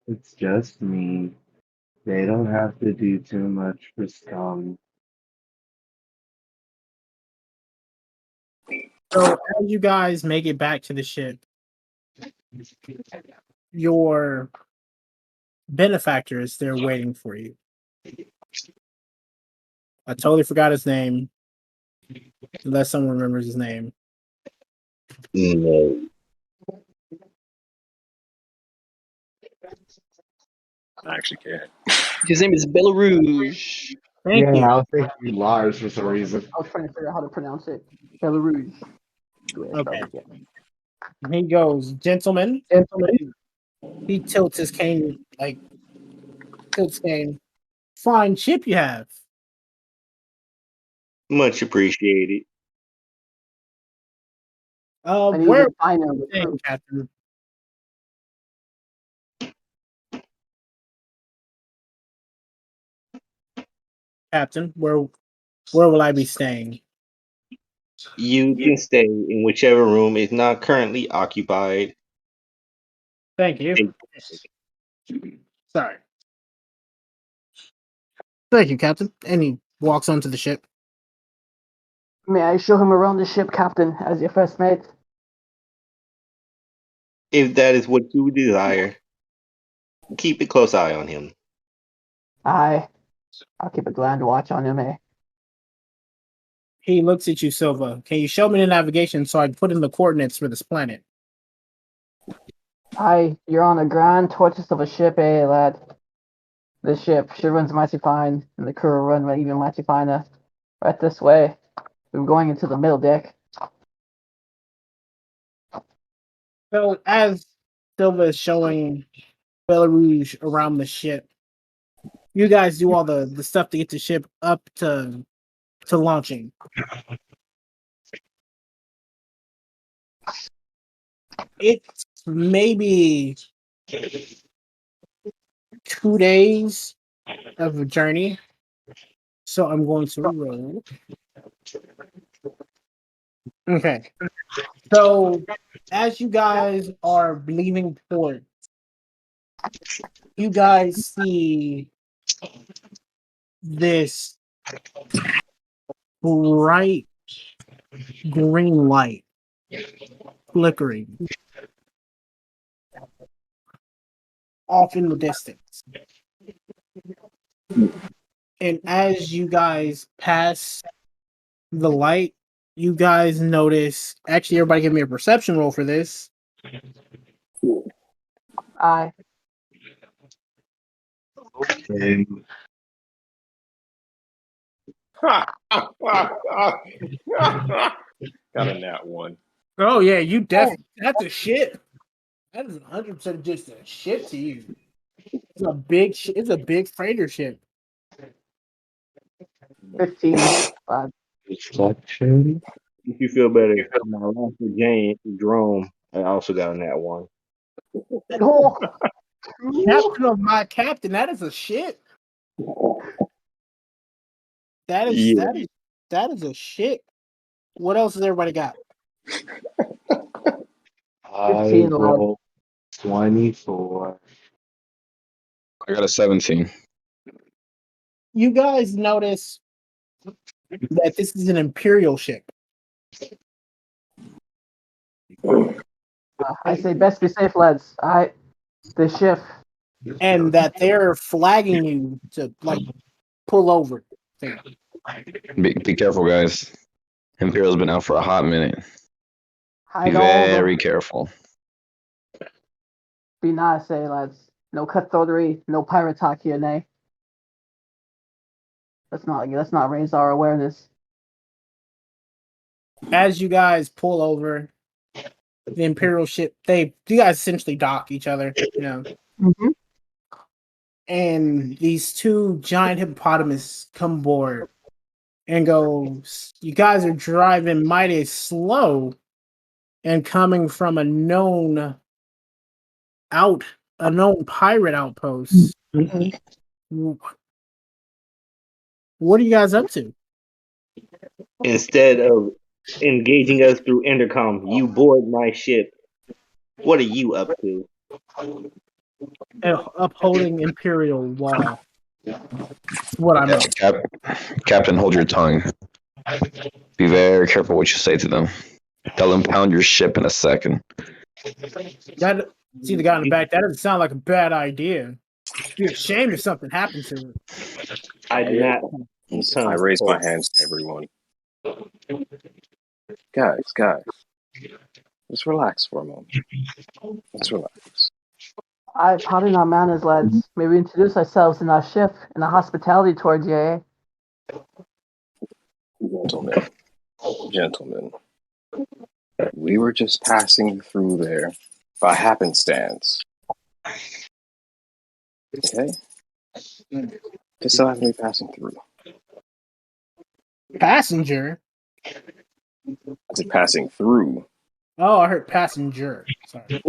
it's just me. They don't have to do too much for scum.
So, as you guys make it back to the ship, your benefactor is there waiting for you. I totally forgot his name. Unless someone remembers his name.
No.
I actually can't.
His name is Belarus.
Thank
Yeah,
you.
I was thinking Lars for some reason.
I was trying to figure out how to pronounce it. Belarus.
Okay. He goes, gentlemen. He tilts his cane, Fine ship you have.
Much appreciated.
And
Where
even finer
are you staying,
recruit.
Captain? Captain, where will I be staying?
You can stay in whichever room is not currently occupied.
Thank you. Sorry. Thank you, Captain. And he walks onto the ship.
May I show him around the ship, Captain, as your first mate?
If that is what you desire, keep a close eye on him.
Aye. I'll keep a gland watch on him, eh?
He looks at you, Silva. Can you show me the navigation so I can put in the coordinates for this planet?
Aye, you're on a grand tortoise of a ship, eh, lad? The ship, she runs mighty fine, and the crew run even mighty finer. Right this way. We're going into the middle deck.
So as Silva is showing Belarus around the ship, you guys do all the stuff to get the ship up to launching. It's maybe 2 days of a journey. So I'm going to roll. Okay. So as you guys are leaving port, you guys see this bright green light flickering off in the distance. And as you guys pass the light, you guys notice. Actually, everybody give me a perception roll for this.
Aye.
Okay.
Got a nat one.
Oh yeah, you definitely. That's a shit. That is 100% just a shit to you. It's a big. It's a big freighter ship.
15. Lad.
Reflection.
If you feel better, my last Jane Jerome, I also got on that one.
Oh.
Captain of my captain. That is a shit. That is a shit. What else has everybody got?
I
15, lad.
roll 24.
I got a 17.
You guys notice that this is an Imperial ship.
I say best be safe, lads. Aye. The ship.
And that they're flagging you to pull over.
Be careful, guys. Imperial's been out for a hot minute.
I
Be
know.
very careful.
Be nice, eh, lads. No cutthroatery, no pirate talk here, nay. Let's not raise our awareness.
As you guys pull over the Imperial ship, you guys essentially dock each other,
Mm-hmm.
And these two giant hippopotamus come aboard and goes, you guys are driving mighty slow and coming from a known pirate outpost. What are you guys up to?
Instead of engaging us through intercom, you board my ship. What are you up to?
Upholding Imperial law. That's what I'm up to.
Captain, hold your tongue. Be very careful what you say to them. They'll impound your ship in a second.
See the guy in the back? That doesn't sound like a bad idea. You're ashamed if something happened to it.
I do not.
I raise my hands to everyone. Guys, just relax for a moment. Let's relax.
Pardon our manners, lads. May we introduce ourselves in our shift and our hospitality towards you, eh?
Gentlemen, we were just passing through there by happenstance. Okay? Just so happened to be passing through.
Passenger?
I said passing through.
Oh, I heard passenger. Sorry.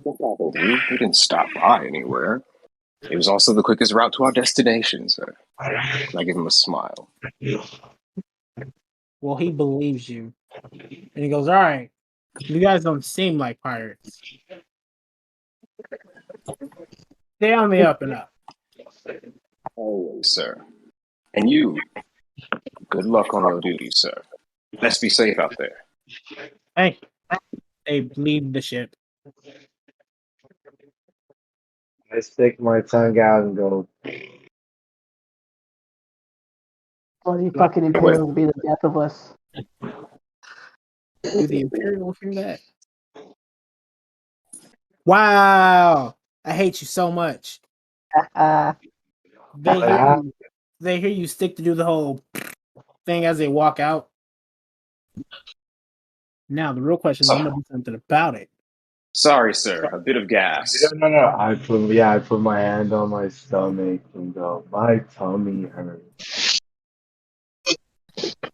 We didn't stop by anywhere. It was also the quickest route to our destination, sir. I give him a smile.
Well, he believes you. And he goes, all right, you guys don't seem like pirates. Stay on the up and up.
Always, sir. And you, good luck on your duty, sir. Let's be safe out there.
Hey, they leave the ship.
I stick my tongue out and go,
Bloody fucking Imperial will be the death of us.
Do the Imperial hear that? Wow. I hate you so much. They hear you stick to do the whole thing as they walk out. Now the real question is, I'm gonna do something about it.
Sorry, sir. A bit of gas.
no. I put my hand on my stomach and go, my tummy hurts.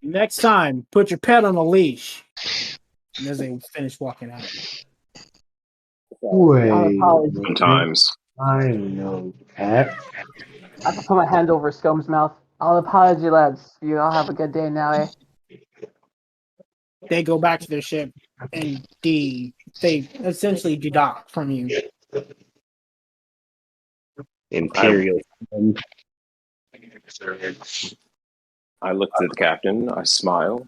Next time, put your pet on a leash. And as they finish walking out.
Wait.
Sometimes.
I'm no pet.
I can put my hand over Scum's mouth. I'll apologize, lads. You all have a good day now, eh?
They go back to their ship and they essentially dedock from you.
Imperial.
I looked at the captain, I smile,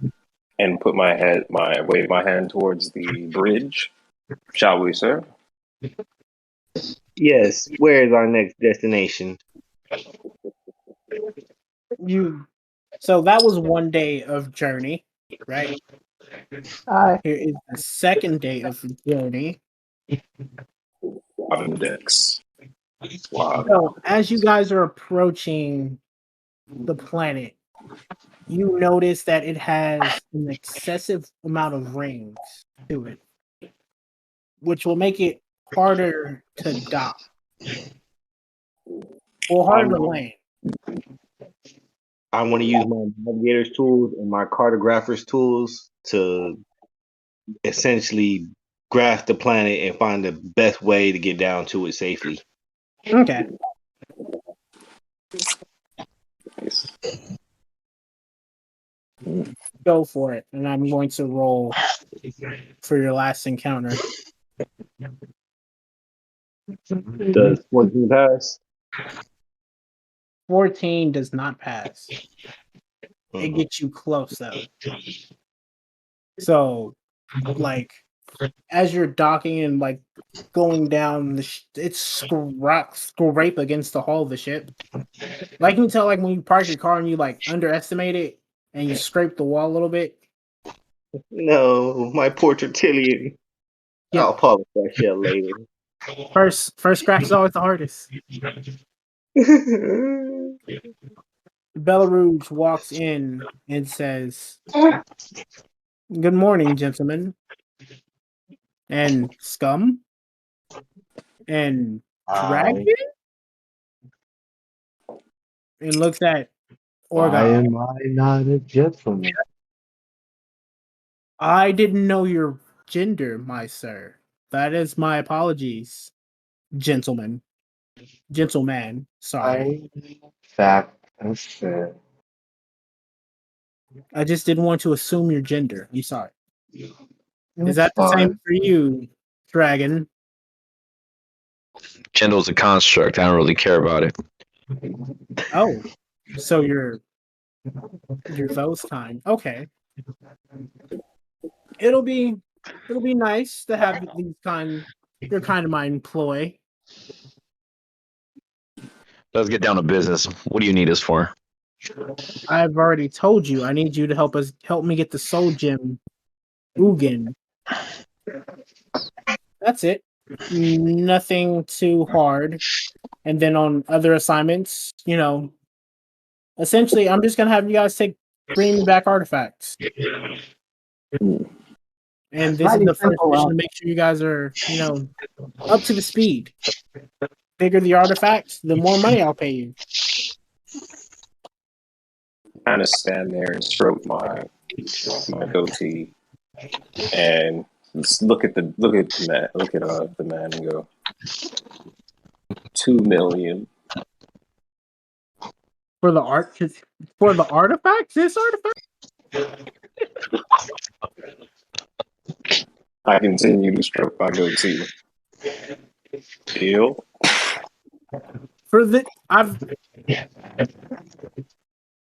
and wave my hand towards the bridge. Shall we, sir?
Yes. Where is our next destination?
So that was one day of journey, right?
Aye.
Here is the second day of the journey.
On the decks. Wow.
So as you guys are approaching the planet, you notice that it has an excessive amount of rings to it, which will make it harder to dock or harder to land.
I want to use my navigator's tools and my cartographer's tools to essentially graph the planet and find the best way to get down to it safely.
Okay. Go for it. And I'm going to roll for your last encounter.
Does 14 pass?
14 does not pass. It gets you close, though. So, like, as you're docking and, like, going down, it's scrape against the hull of the ship. Like, you can tell, like, when you park your car and you, like, underestimate it and you scrape the wall a little bit.
No, my poor Tertullian.
Yeah.
I'll polish that shit later.
First scratch is always the hardest. Belarus walks in and says, "Good morning, gentlemen, and Scum, and Dragon," and looks at
Why
Orgon.
am I not a gentleman?
I didn't know your gender, my sir. That is my apologies, gentleman. Gentleman, sorry.
That's it.
I just didn't want to assume your gender. I'm sorry. Is
It's
that the same
fine.
for you, Dragon?
Gender's a construct. I don't really care about it.
Oh, so you're those kind. Okay. It'll be nice to have your kind of my employ.
Let's get down to business. What do you need us for?
I've already told you. I need you to help me get the soul gem Ugin. That's it. Nothing too hard. And then on other assignments, essentially, I'm just gonna have you guys bring me back artifacts. And this is
Mighty
the first
simple,
mission to make sure you guys are, up to the speed. Bigger the artifacts, the more money I'll pay you.
Kind of stand there and stroke my goatee, and just look at the man and go, 2 million.
For the artifacts, this artifact.
I continue to stroke my goatee. Deal.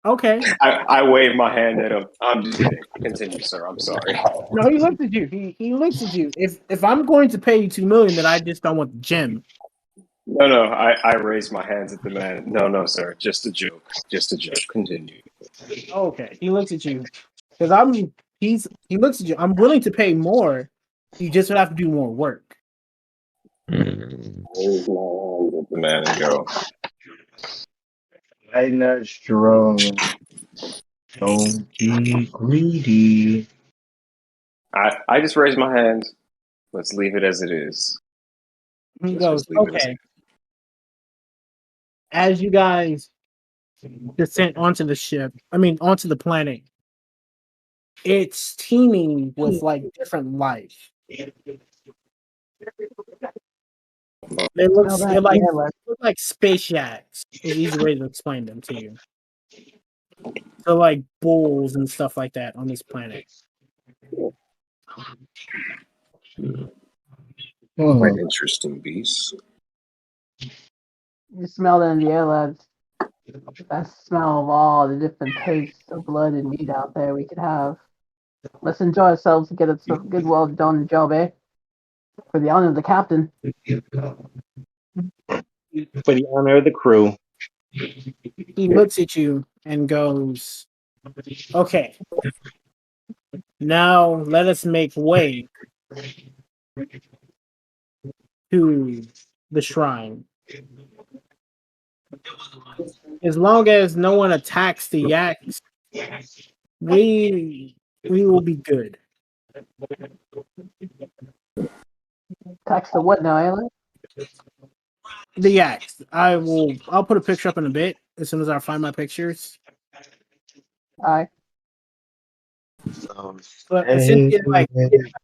Okay.
I wave my hand at him. I'm just kidding. Continue, sir. I'm sorry.
No, he looks at you. He looks at you. If I'm going to pay you 2 million, then I just don't want the gem.
No. I raise my hands at the man. No, sir. Just a joke. Just a joke. Continue.
Okay. He looks at you. Because he looks at you. I'm willing to pay more. You just would have to do more work.
Raise my hands at the man and go,
I'm not strong. Don't be greedy.
I just raise my hands. Let's leave it as it is.
He
Let's
goes,
just leave it as
okay. As you guys descend onto the planet, it's teeming with different life. They look like space yaks. Is the easy way to explain them to you. So like bulls and stuff like that on this planet.
Quite interesting beast.
You smell it in the air, lads. That smell of all the different tastes of blood and meat out there we could have. Let's enjoy ourselves and get a good, well done job, eh? For the honor of the captain.
For the honor of the crew.
He looks at you and goes, okay. Now let us make way to the shrine. As long as no one attacks the yaks, we will be good.
Attacks the what now, Alan?
The yaks. I'll put a picture up in a bit as soon as I find my pictures.
Aye.
But essentially,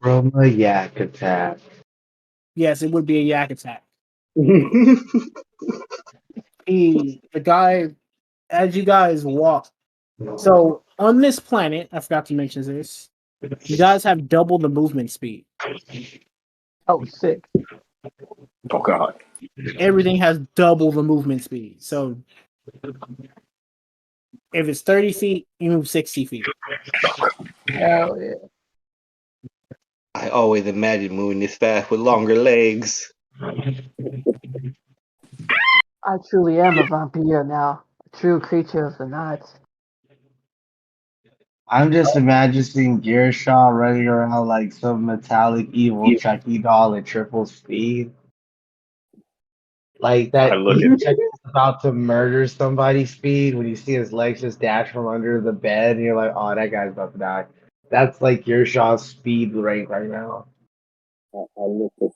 From a yak attack.
yes, it would be a yak attack. The guy, as you guys walk. So on this planet, I forgot to mention this. You guys have double the movement speed.
Oh, sick.
Oh God.
Everything has double the movement speed. So if it's 30 feet, you move 60 feet.
Hell yeah.
I always imagine moving this fast with longer legs.
I truly am a vampire now. A true creature of the night.
I'm just imagining Gearshaw running around like some metallic evil Chucky doll at triple speed. Like that
I look at
Chucky's about to murder somebody's speed when you see his legs just dash from under the bed and you're like, oh, that guy's about to die. That's like Gearshaw's speed rank right now.
I look at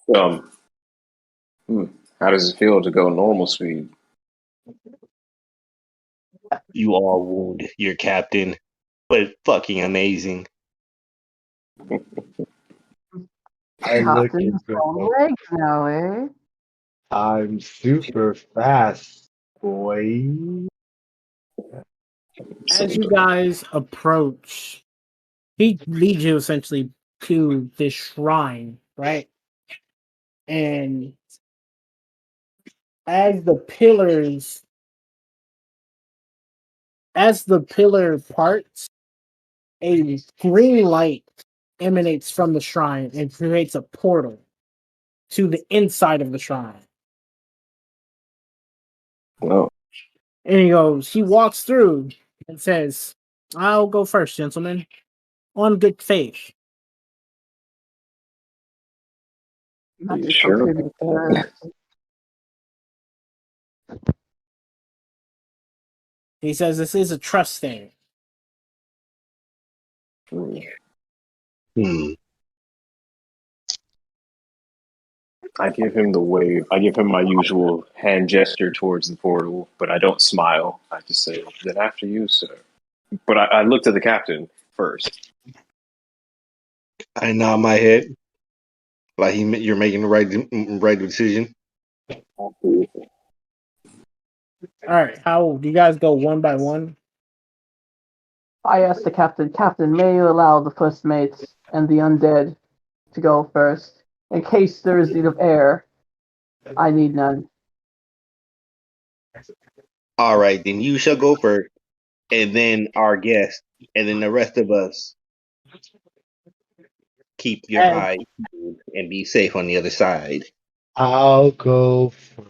how does it feel to go normal speed?
You all wound your captain, but fucking amazing.
I look
Captain's
into
on
it.
legs now, eh?
I'm super fast, boy.
As you guys approach, he leads you essentially to this shrine, right? And as the pillar parts, a green light emanates from the shrine and creates a portal to the inside of the shrine.
No.
And he walks through and says, "I'll go first, gentlemen, on good faith."
Not
You
just so
sure?
creepy there.
He says, "This is a trust thing."
Hmm.
I give him the wave. I give him my usual hand gesture towards the portal, but I don't smile. I just say, "Then after you, sir." But I look to the captain first.
I nod my head like you're making the right decision.
All right, how do you guys go one by one?
I asked the Captain, may you allow the first mates and the undead to go first? In case there is need of air, I need none.
All right, then you shall go first, and then our guest, and then the rest of us keep your
As,
eyes peeled and be safe on the other side.
I'll go first.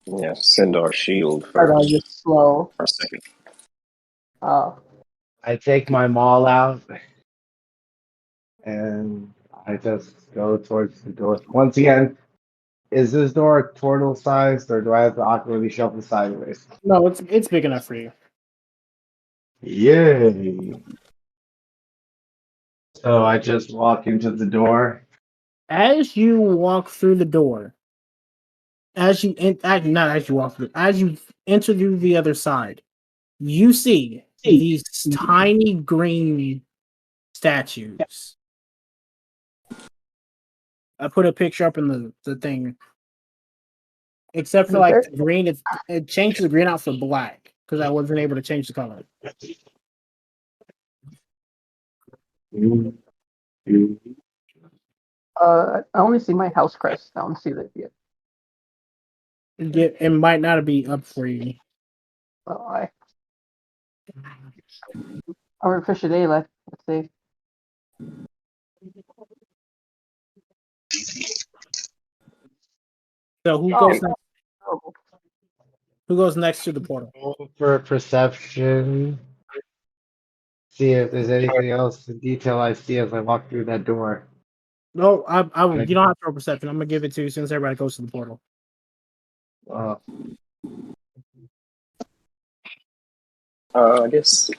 Yeah, send our shield
Or I
first.
just slow.
Our second.
Uh,
I take my maul out and I just go towards the door. Once again, is this door turtle sized or do I have to awkwardly shuffle sideways?
no, it's big enough for you.
Yay. So I just walk into the door.
As you walk through the door, not as you walk through, as you enter through the other side, you see these tiny green statues. I put a picture up in the thing. Except for like the green, it changed the green out for black because I wasn't able to change the color.
I only see my house crest. I don't see that yet.
It might not be up for you.
Oh, I'm a fish a day left. Let's see.
So who goes next? Who goes next to the portal?
Roll for perception. See if there's anything else in detail I see as I walk through that door.
No, you don't have to roll perception. I'm gonna give it to you since everybody goes to the portal.
Uh,
I guess.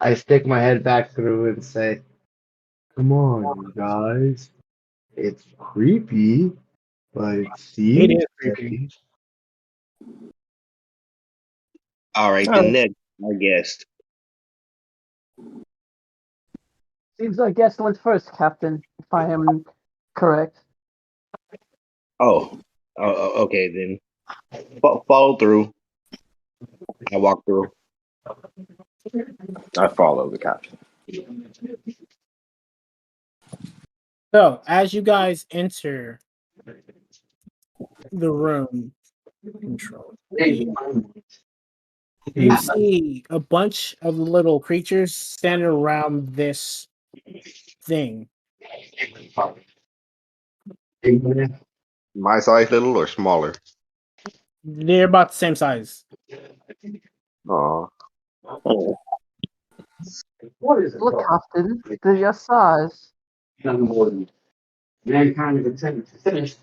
I stick my head back through and say, "Come on, you guys. It's creepy, but it
It
seems
is creepy.
safe."
All right,
Oh.
then next, our guest.
Seems like guest went first, Captain. If I am correct.
Oh, okay then. Follow through. I walk through.
I follow the captain.
So as you guys enter the room, control. You see a bunch of little creatures standing around this thing.
My size, little or smaller?
They're about the same size.
Aw.
What is it?
Look, Captain, they're your size.
Nothing more than mankind's attempt to finish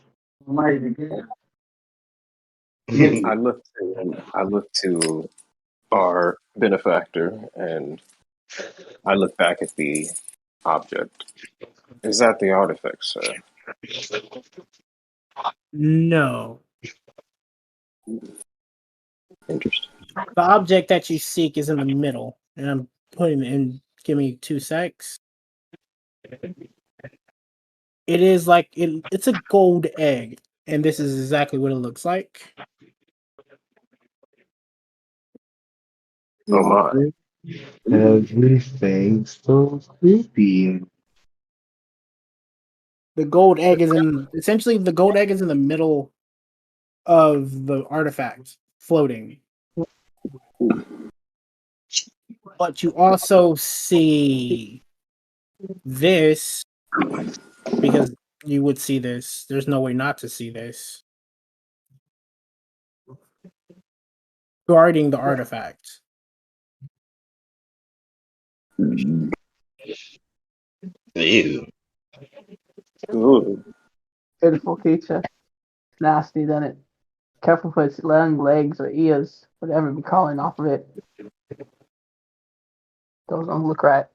the mighty began.
I look to our benefactor and I look back at the object. Is that the artifact, sir?
No.
Interesting.
The object that you seek is in the middle, and I'm putting it in. Give me 2 secs. It is like it's a gold egg, and this is exactly what it looks like.
Oh my.
Everything's so creepy.
The gold egg is essentially the gold egg is in the middle of the artifact, floating. But you also see this because you would see this. There's no way not to see this. guarding the artifact.
Ew.
Ooh.
Beautiful creature. Nasty, doesn't it? Careful for its long legs or ears, whatever be crawling off of it. Those don't look right.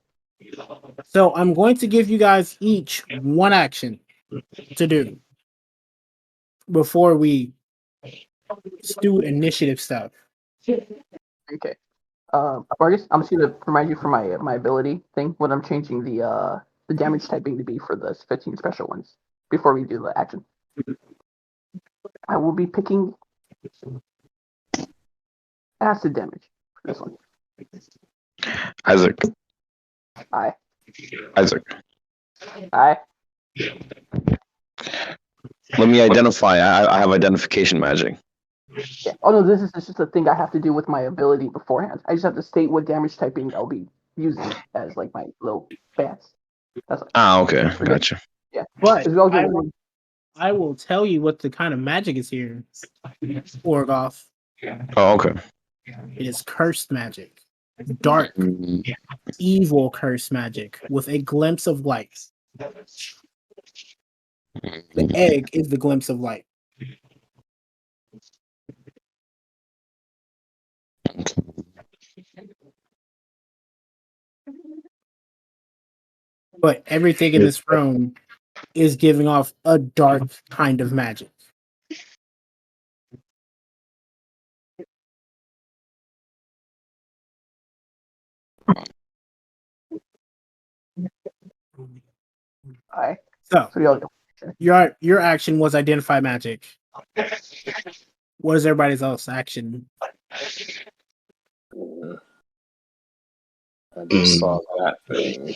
So I'm going to give you guys each one action to do before we do initiative stuff.
Okay. Marcus, I'm just gonna remind you for my ability thing when I'm changing the damage typing to be for the 15 special ones before we do the action. I will be picking acid damage for this one.
Isaac.
Aye.
Isaac.
Aye.
Let me identify. I have identification magic.
Yeah. Oh no, this is just a thing I have to do with my ability beforehand. I just have to state what damage typing I'll be using as like my little bats. That's
Okay, gotcha.
yeah.
But
As well,
I will tell you what the kind of magic is here. Orgoth.
Oh, okay.
It is cursed magic. Dark, evil cursed magic with a glimpse of light. The egg is the glimpse of light. But everything in this room is giving off a dark kind of magic.
aye.
So
So
your action was identify magic. What is everybody's else action?
I just saw that thing.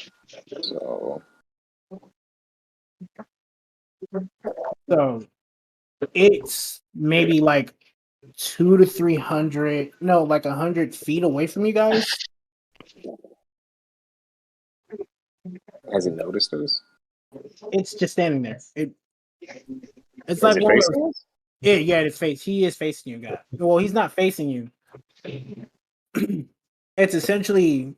So it's maybe like 200 to 300, no, like 100 feet away from you guys.
Has he noticed us?
It's just standing there. It's
Is
like
it
one of
facing
those.
us?
Yeah, he is facing you, guy. Well, he's not facing you. It's essentially,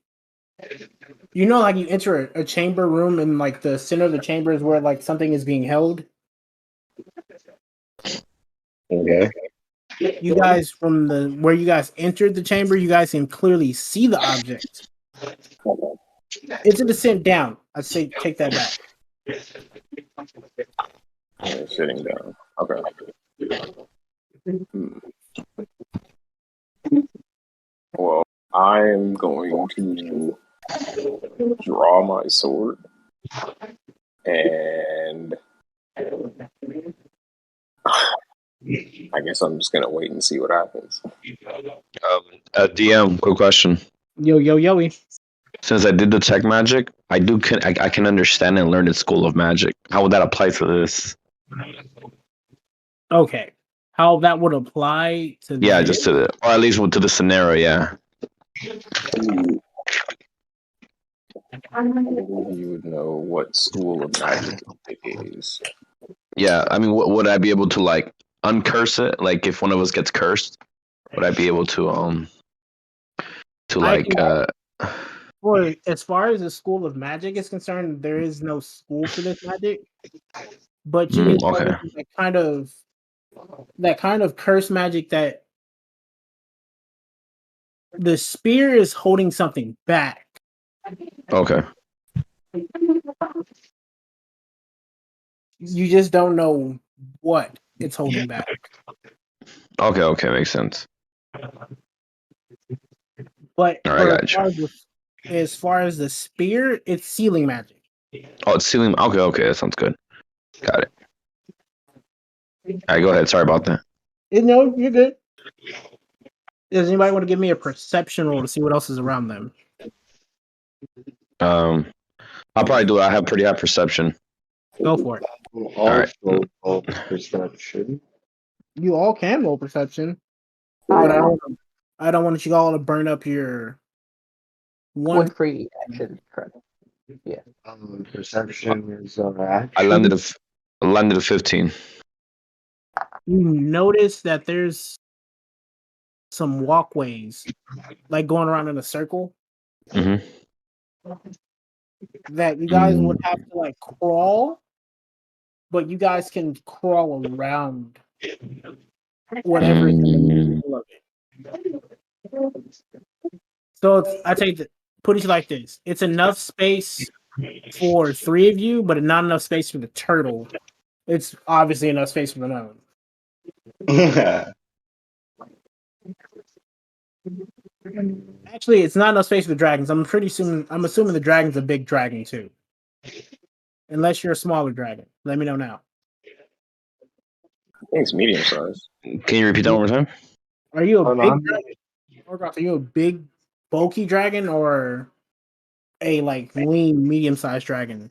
like you enter a chamber room and like the center of the chamber is where like something is being held.
Okay.
You guys from where you guys entered the chamber, you guys can clearly see the object. It's a descent down. I'd say take that back.
Sitting down. Okay. Well, I am going to draw my sword and I guess I'm just gonna wait and see what happens.
DM, quick question.
Yoey.
Since I did detect magic, I can understand and learn its school of magic. How would that apply for this?
Okay. How that would apply to
just to or at least to the scenario, yeah.
You would know what school of magic it is.
Yeah, I mean, would I be able to like uncurse it? Like, if one of us gets cursed, would I be able to
Or as far as the school of magic is concerned, there is no school for this magic. But you can tell that kind of curse magic that the spear is holding something back.
Okay.
You just don't know what it's holding back.
Okay, makes sense.
But
All right, gotcha.
As far as the spear, it's sealing magic.
Oh, it's sealing. Okay, that sounds good. Got it. All right, go ahead. Sorry about that.
No, you're good. Does anybody want to give me a perception roll to see what else is around them?
I'll probably do it. I have pretty high perception.
Go for it.
All right.
Perception.
You all can roll perception, but I don't want you all to burn up your
one free action. Correct. Yeah.
Perception is action.
I landed a 15.
You notice that there's some walkways, like going around in a circle,
Hmm.
that you guys would have to like crawl, but you guys can crawl around whatever's in the middle of it. So I take the put it like this: it's enough space for 3 of you, but not enough space for the turtle. It's obviously enough space for the gnome. Actually, it's not enough space for the dragons. I'm assuming the dragon's a big dragon too. Unless you're a smaller dragon. Let me know now.
I think it's medium size.
Can you repeat that one more time?
Are you a
Hold
big
on.
dragon? Orgoth, are you a big, bulky dragon or a like lean, medium-sized dragon?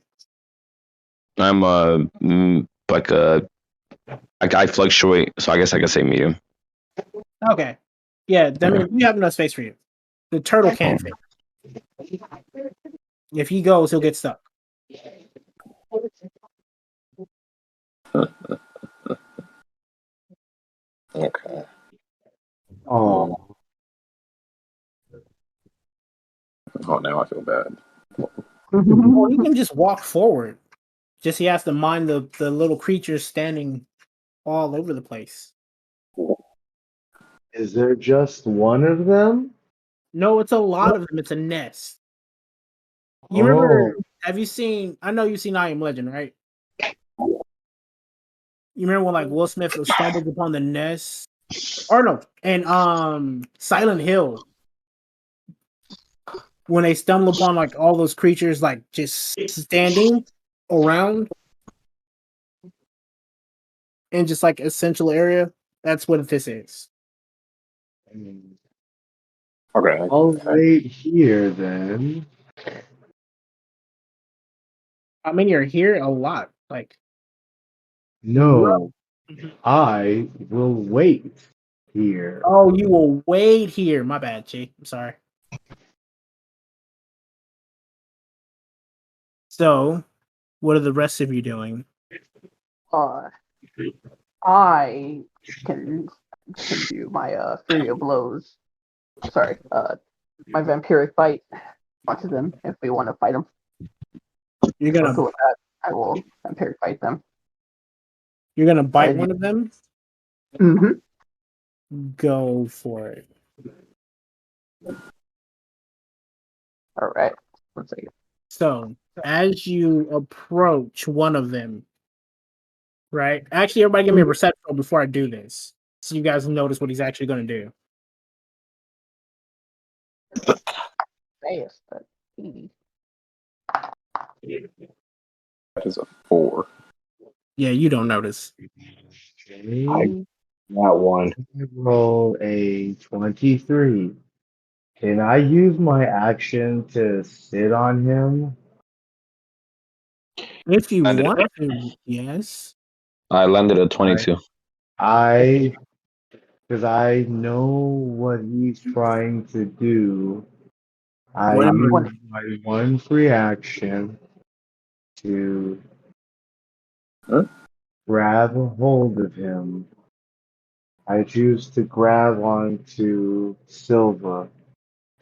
I'm like I fluctuate, so I guess I could say medium.
Okay. Yeah, I mean, we have enough space for you. The turtle can't fit. If he goes, he'll get stuck.
Okay.
Oh,
Oh, now I feel bad.
Well, he can just walk forward. Just he has to mind the little creatures standing all over the place.
is there just one of them?
No, it's a lot of them. It's a nest. You
Oh,
remember? Have you seen? I know you've seen I Am Legend, right? You remember when like Will Smith stumbled upon the nest, or no, and Silent Hill when they stumble upon like all those creatures like just standing around in just like a central area. That's what this is.
Okay.
I'll wait here then.
I mean, you're here a lot. Like,
No, I will wait here.
oh, you will wait here. My bad, Chi. I'm sorry. So, what are the rest of you doing?
I can do my Fury of Blows. Sorry, my Vampiric Bite onto them if we want to fight them.
You're gonna
So with that, I will Vampiric Bite them.
bite one of them.
Mm-hmm.
Go for it.
All right. Let's see.
So, as you approach one of them, right? Actually, everybody give me a perception roll before I do this, so you guys notice what he's actually going to do.
Fast, but easy.
That is a 4.
Yeah, you don't notice.
Okay.
Not one.
I roll a 23. Can I use my action to sit on him?
If you
Landed.
want to, yes.
I landed at 22.
Because I know what he's trying to do. I
Whatever.
use my one free action to grab a hold of him. I choose to grab onto Silva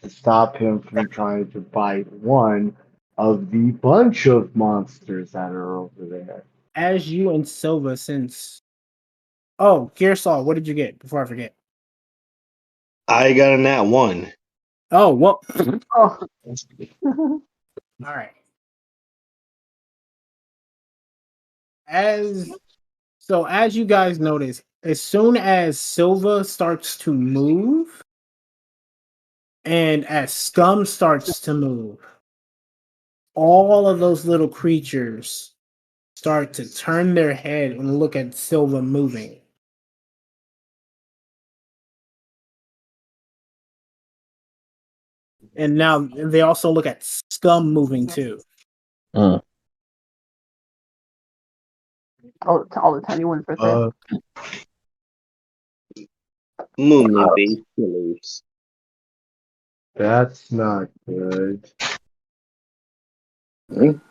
to stop him from trying to bite one of the bunch of monsters that are over there.
As you and Silva, since Gearsol, what did you get before I forget?
I got a nat 1.
Oh, well.
Oh.
All right. As you guys notice, as soon as Silva starts to move, and as Scum starts to move, all of those little creatures start to turn their head and look at Silva moving. And now they also look at Scum moving too.
Mm.
All the tiny ones right there.
Movement based killers.
That's not good.
Should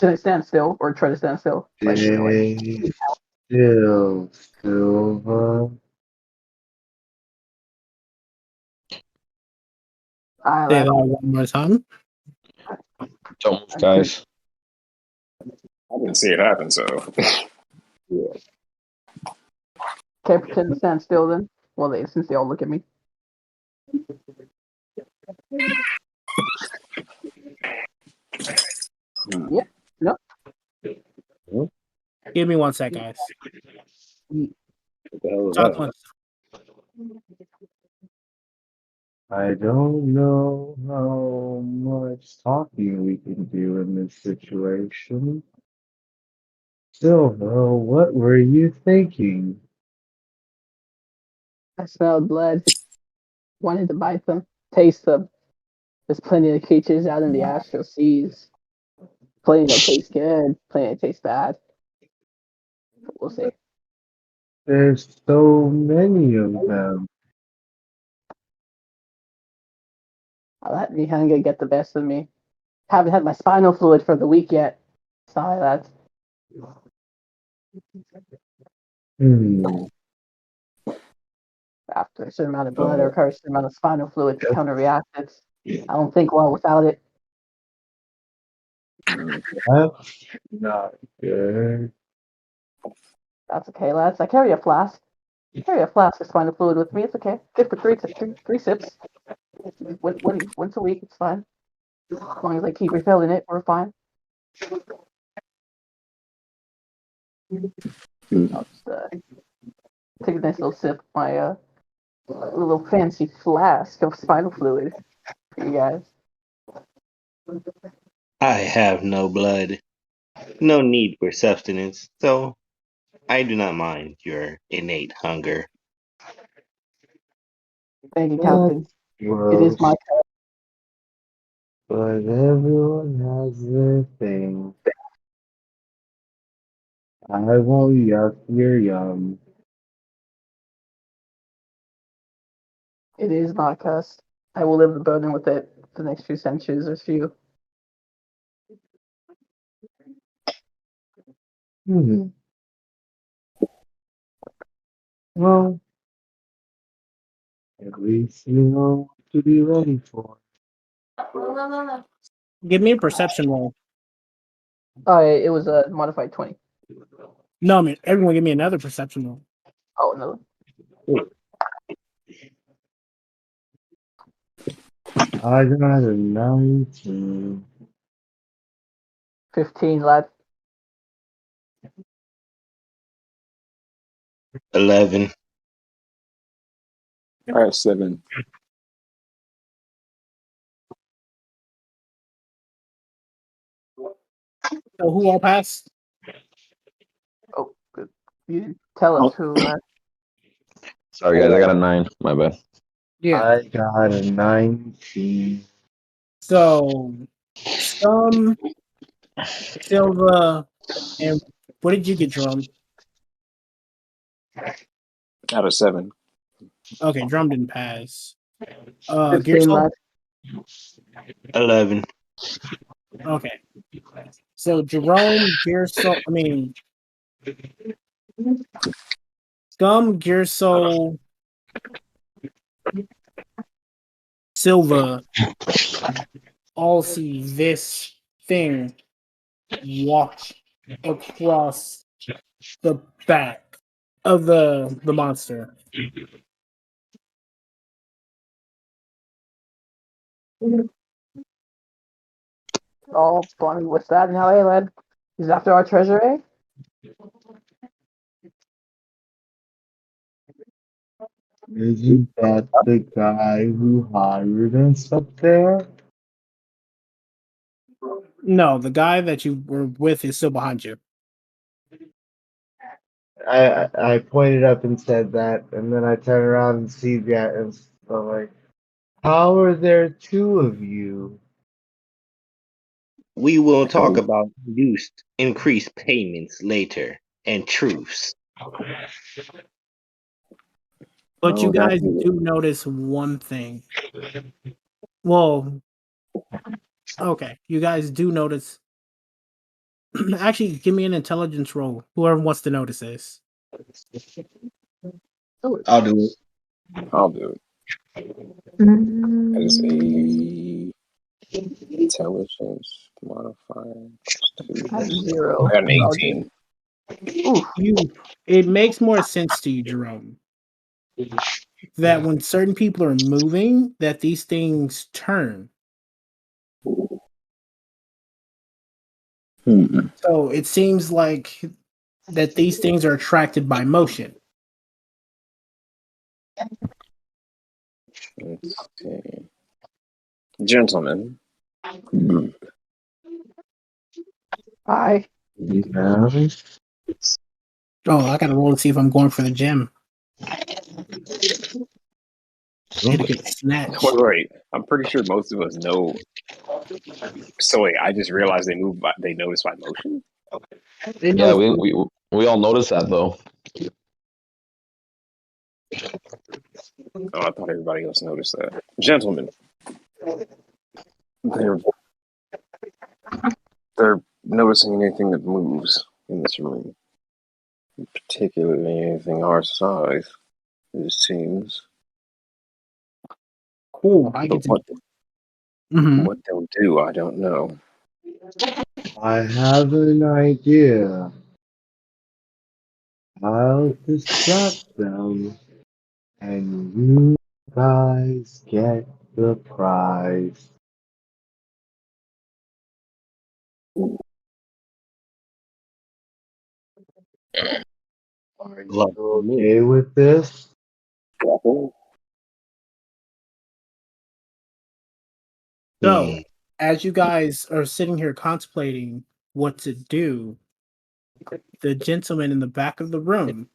I stand still or try to stand still?
Stay still, Silva.
I
Say that
lad.
one more time.
Don't move, guys.
I didn't see it happen, so
Can't pretend to stand still then. Well, since they all look at me. Yep. Yep.
Give me 1 sec, guys.
What the hell is
Talk
that?
once.
I don't know how much talking we can do in this situation. Silver, what were you thinking?
I smelled blood. Wanted to bite them, taste them. There's plenty of creatures out in the astral seas. Plenty that taste good, plenty that taste bad. But we'll see.
There's so many of them.
I'll let me hunger get the best of me. Haven't had my spinal fluid for the week yet. Sorry, lads.
Hmm.
After a certain amount of blood or a certain amount of spinal fluid to counterreact it. I don't think well without it.
That's not good.
That's okay, lads. I carry a flask. Carry a flask of spinal fluid with me. It's okay. Good for three sips. Once a week, it's fine. As long as I keep refilling it, we're fine. I'll just take a nice little sip of my little fancy flask of spinal fluid for you guys.
I have no blood, no need for sustenance, so I do not mind your innate hunger.
Thank you, Captain. It
Gross.
is my
But everyone has their thing. I won't yuck your yum.
It is my curse. I will live the burden with it for the next few centuries or few.
Hmm. Well, at least you know what to be ready for.
Give me a perception roll.
Oh, it was a modified 20.
No, I mean everyone give me another perception roll.
Oh, no.
I got a 19.
15, lad.
11.
All right, 7.
So who all passed?
Oh, good. You didn't tell us who.
Sorry, guys. I got a 9. My bad.
Yeah.
I got a 19.
So Silva, and what did you get, Drum?
Out of 7.
Okay, Drum didn't pass.
15,
Gearsol?
lad.
11.
Okay. So Jerome, Gearsol, I mean Scum, Gearsol, Silva all see this thing walk across the back of the monster.
Oh, funny. What's that now, eh, lad? He's after our treasure, eh?
Isn't that the guy who hired us up there?
No, the guy that you were with is still behind you.
I pointed up and said that, and then I turned around and see that, and I'm like, how are there two of you?
We will talk about increased payments later and truce.
But you
Oh,
guys
that's
do notice one thing. Well, okay, you guys do notice. Actually, give me an intelligence roll. Whoever wants to notice this.
I'll do it.
I'll do it.
That is a intelligence modifier.
I have 0.
I got an
I'll do
18.
Oof.
It makes more sense to you, Jerome, that when certain people are moving, that these things turn. So it seems like that these things are attracted by motion.
Let's see. Gentlemen.
Hi.
Oh, I gotta roll to see if I'm going for the gem. Get a good snatch.
Wait. I'm pretty sure most of us know. So wait, I just realized they notice by motion?
They
Yeah,
know
we all noticed that though.
Oh, I thought everybody else noticed that. Gentlemen. They're noticing anything that moves in this room. Particularly anything our size, it seems.
Cool. I get
But
to. Mhm.
what they'll do, I don't know.
I have an idea. I'll distract them, and you guys get the prize. Are you okay with this?
So, as you guys are sitting here contemplating what to do, the gentleman in the back of the room,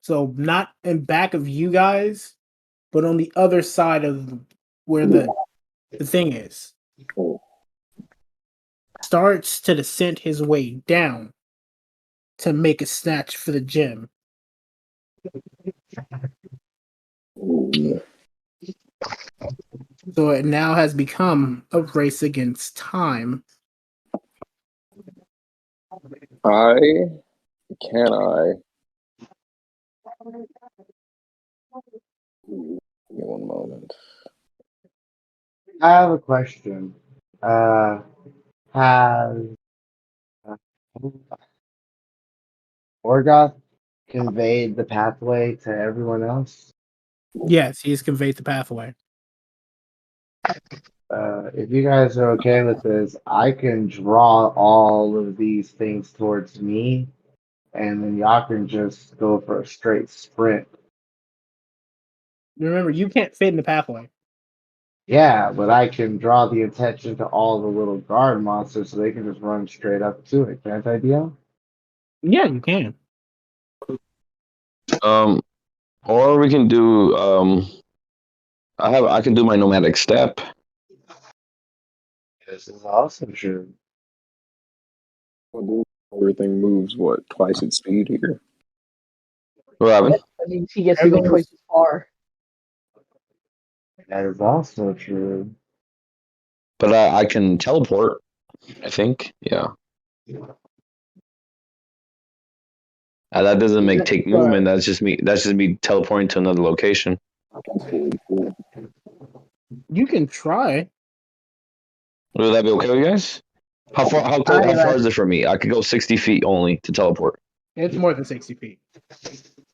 so not in back of you guys, but on the other side of where the thing is, starts to descend his way down to make a snatch for the gem. So it now has become a race against time.
Can I? Give me one moment.
I have a question. Has Orgoth conveyed the pathway to everyone else?
Yes, he's conveyed the pathway.
If you guys are okay with this, I can draw all of these things towards me, and then y'all can just go for a straight sprint.
Remember, you can't fit in the pathway.
Yeah, but I can draw the attention to all the little guard monsters so they can just run straight up to it. Can't I, Dio?
Yeah, you can.
Or we can do I can do my nomadic step.
This is also true.
Everything moves, what, twice its speed here?
What happened?
that means he gets to go twice as far.
That is also true.
But I can teleport, I think. Yeah. That doesn't make take movement. That's just me teleporting to another location.
You can try.
Would that be okay with you guys? How far is it from me? I could go 60 feet only to teleport.
It's more than 60 feet.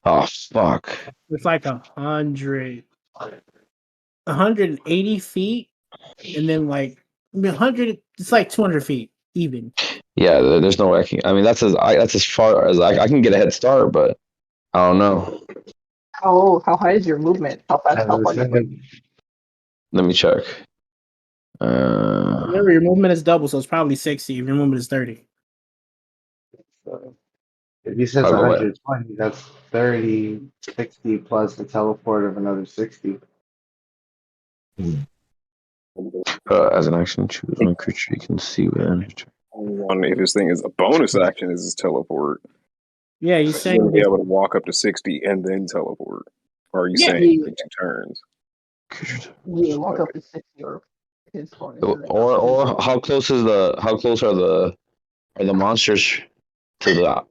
Oh fuck.
It's like 180 feet, and then like 100. It's like 200 feet even.
Yeah, there's no way I can. I mean, that's as far as I can get a head start, but I don't know.
How high is your movement? How fast?
As
How
I
far you
said,
quick?
Let me check.
Remember, your movement is double, so it's probably 60. If your movement is 30.
so if he says
I'll go back.
120, that's 30, 60 plus the teleport of another 60.
As an action, choose one creature you can see within.
If this thing is a bonus action, is his teleport.
Yeah, he's
You're
saying
going to be able to walk up to 60 and then teleport. Or are you saying in 2 turns?
Yeah, walk up to 60 or his bonus.
Or how close are the monsters to the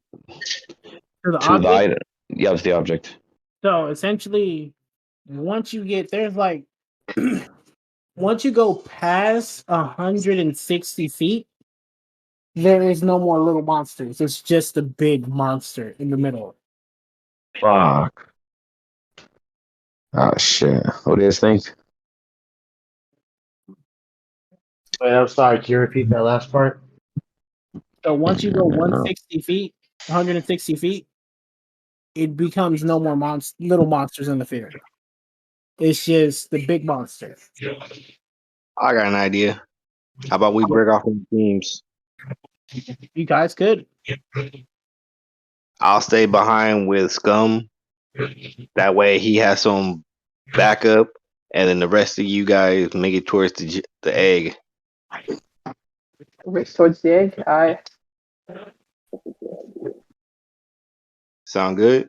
to the
to the
object.
item? Yeah, it's the object.
So essentially, Once you get there's like once you go past 160 feet, there is no more little monsters. It's just a big monster in the middle.
Fuck. Oh shit. What do you think?
Wait, I'm sorry. Can you repeat that last part?
So once you go 160 feet, 160 feet, it becomes no more little monsters in the field. It's just the big monster.
I got an idea. How about we break off into teams?
You guys could.
I'll stay behind with Scum. That way he has some backup, and then the rest of you guys make it towards the egg.
Race towards the egg. I
Sound good?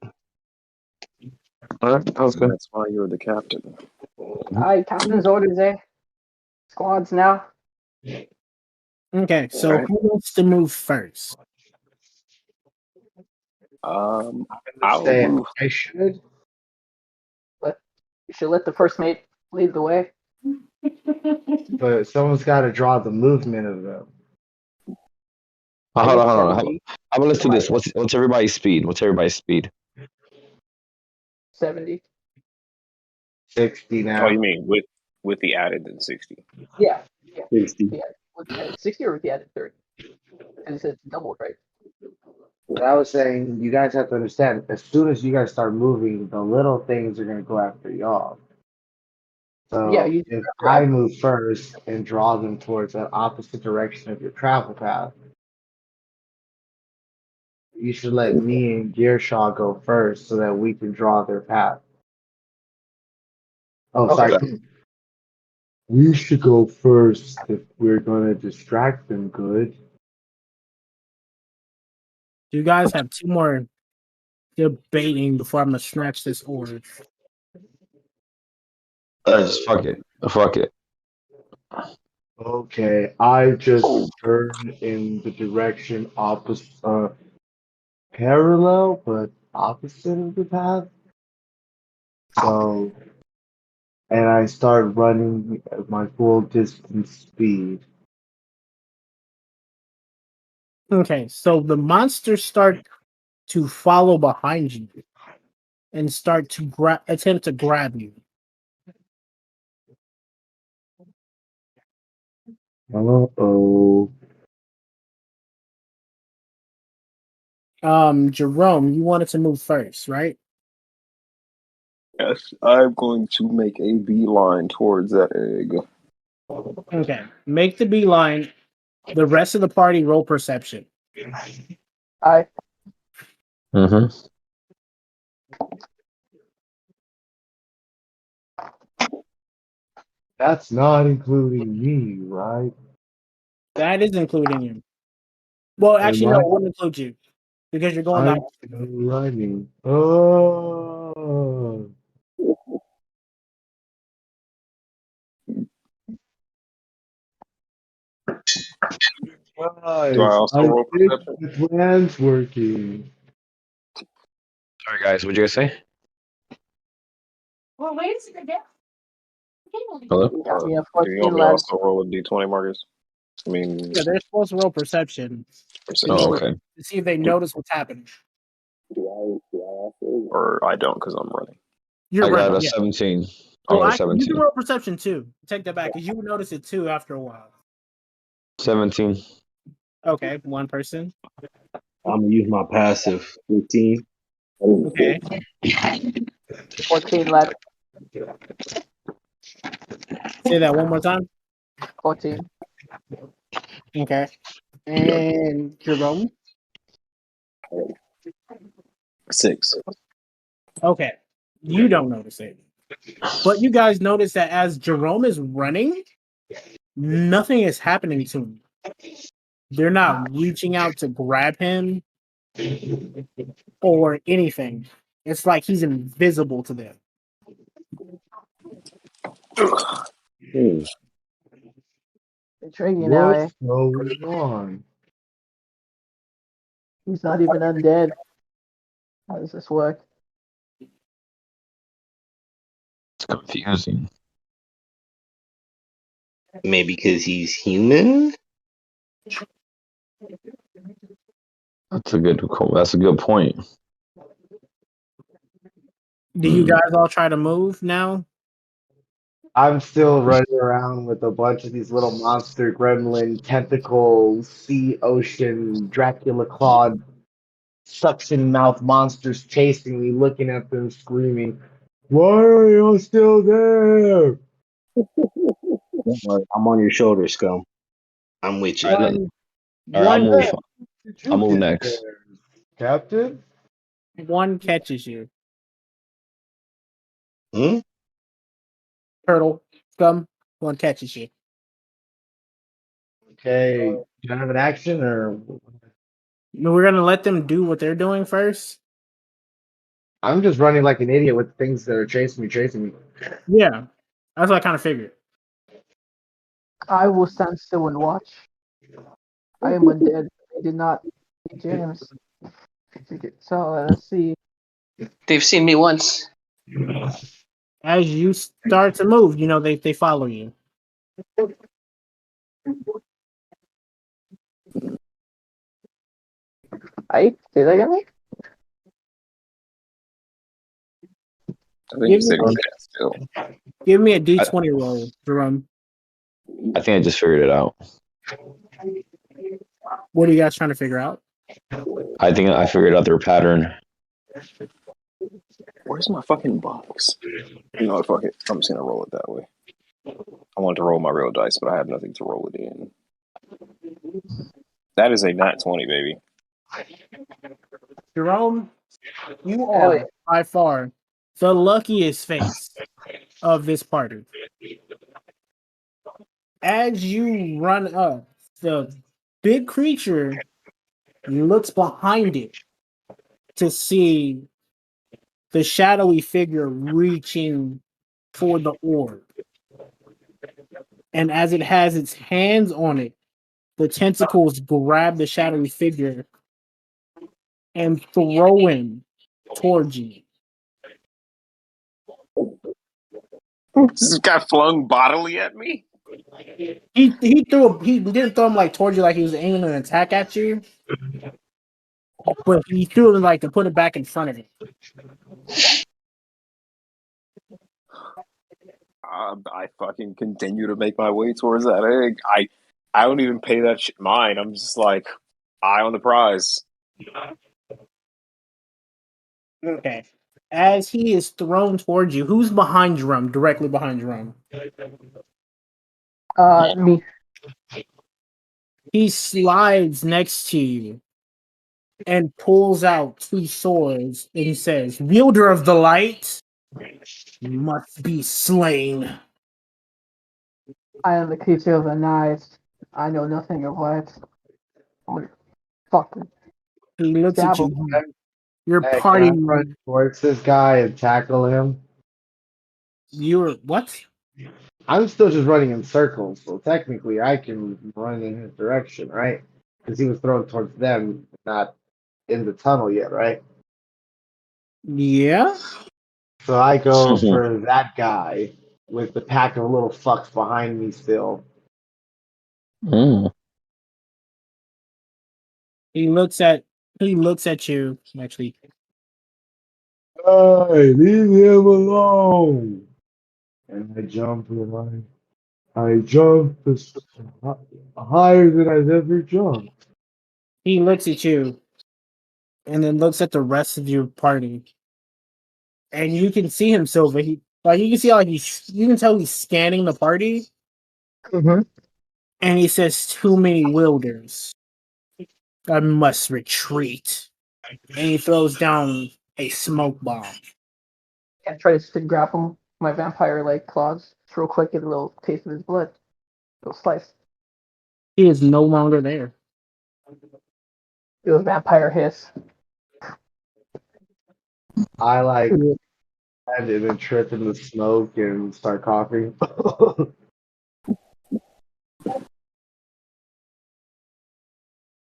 Alright, that was good.
That's why you're the captain.
captain's orders, eh? Squads now.
Okay, so
Alright.
who wants to move first?
I'll
Say
move.
I should.
You should let the first mate lead the way.
But someone's got to draw the movement of them.
Hold on. How
70,
about let's do this? What's everybody's speed? What's everybody's speed?
70.
60 now.
Oh, you mean with the added than 60?
Yeah.
60.
Yeah. With the added 60 or with the added 30? Because it's double, right?
But I was saying, you guys have to understand, as soon as you guys start moving, the little things are going to go after y'all. So
Yeah, you
if
after
I
I-
move first and draw them towards the opposite direction of your travel path, you should let me and Gearshaw go first so that we can draw their path. Oh,
Okay.
sorry. We should go first if we're going to distract them good.
You guys have two more debating before I'm gonna snatch this order.
Just fuck it. Fuck it.
Okay, I just turned in the direction opposite, parallel but opposite of the path. So, and I start running at my full distance speed.
Okay, so the monsters start to follow behind you and start to attempt to grab you.
Uh-oh.
Jerome, you wanted to move first, right?
Yes, I'm going to make a beeline towards that egg.
Okay, make the beeline. The rest of the party roll perception.
I
Mm-hmm.
That's not including me, right?
That is including you. Well, actually,
Am
no,
I?
it wouldn't include you because you're going
I'm
out.
still running. Oh.
Do I
Guys,
also
I
roll
think
perception?
the plan's working.
Sorry, guys. What'd you guys say? Hello.
you got me a
Do you want
14
me to
lad.
also roll a d20, Marcus? I mean,
Yeah, they're supposed to roll perception
Oh, okay.
to see if they notice what's happening.
or I don't because I'm running.
You're
I got
running,
a
yeah.
17. I
Well,
got a
actually, you can
17.
roll perception too. Take that back because you would notice it too after a while.
17.
Okay, one person.
I'm gonna use my passive 15.
Okay.
14 lad.
Say that one more time.
14.
Okay. And Jerome.
6.
Okay. You don't notice it. But you guys notice that as Jerome is running, nothing is happening to him. They're not reaching out to grab him or anything. It's like he's invisible to them.
Intriguing now, eh?
What's going on?
He's not even undead. How does this work?
It's confusing.
Maybe because he's human?
That's a good point.
Do you guys all try to move now?
I'm still running around with a bunch of these little monster gremlin tentacle sea ocean Dracula clawed suction mouth monsters chasing me, looking at them screaming, "Why are you still there?"
Don't worry, I'm on your shoulder, Scum. I'm with you.
All right, I'll
One
move.
Did
I'll
you
move
get
next.
there, Captain?
one catches you.
Hmm?
Turtle, scum, one catches you.
Okay, do I have an action or?
We're gonna let them do what they're doing first.
I'm just running like an idiot with things that are chasing me.
Yeah, that's what I kind of figured.
I will stand still and watch. I am undead. I did not see James. So let's see.
They've seen me once.
As you start to move, they follow you.
I say that again.
I think
Give
you
me,
said he said still.
give me a D20 roll, Jerome.
I think I just figured it out.
What are you guys trying to figure out?
I think I figured out their pattern.
Where's my fucking box? You know what? Fuck it. I'm just gonna roll it that way. I wanted to roll my real dice, but I have nothing to roll it in. That is a nat 20, baby.
Jerome, you
Hell
are
yeah.
by far the luckiest face of this party. As you run up, the big creature looks behind it to see the shadowy figure reaching for the orb. And as it has its hands on it, the tentacles grab the shadowy figure and throw him towards you.
This guy flung bodily at me?
He didn't throw him like towards you like he was aiming an attack at you, but he threw him like to put it back in front of him.
I fucking continue to make my way towards that egg. I don't even pay that shit mind. I'm just like, eye on the prize.
Okay. As he is thrown towards you, who's behind Jerome? Directly behind Jerome.
Me.
He slides next to you and pulls out two swords and says, "Wielder of the light must be slain."
I am the creature of the knives. I know nothing of light. I'm gonna fucking
He looks at
stab him.
you. Your
Hey, can I
party.
run towards this guy and tackle him?
You're what?
I'm still just running in circles, so technically I can run in his direction, right? Because he was thrown towards them, not in the tunnel yet, right?
Yeah.
So I go for that guy with the pack of little fucks behind me still.
Mm.
He looks at you. Actually,
Hey, leave him alone! And I jump as higher than I've ever jumped.
he looks at you and then looks at the rest of your party, and you can see him, Silva. You can see you can tell he's scanning the party,
Mm-hmm.
and he says, "Too many wilders. I must retreat." And he throws down a smoke bomb.
I try to grab him. My vampire like claws. Just real quick, get a little taste of his blood. Little slice.
He is no longer there.
It was vampire hiss.
I like and then trip in the smoke and start coughing.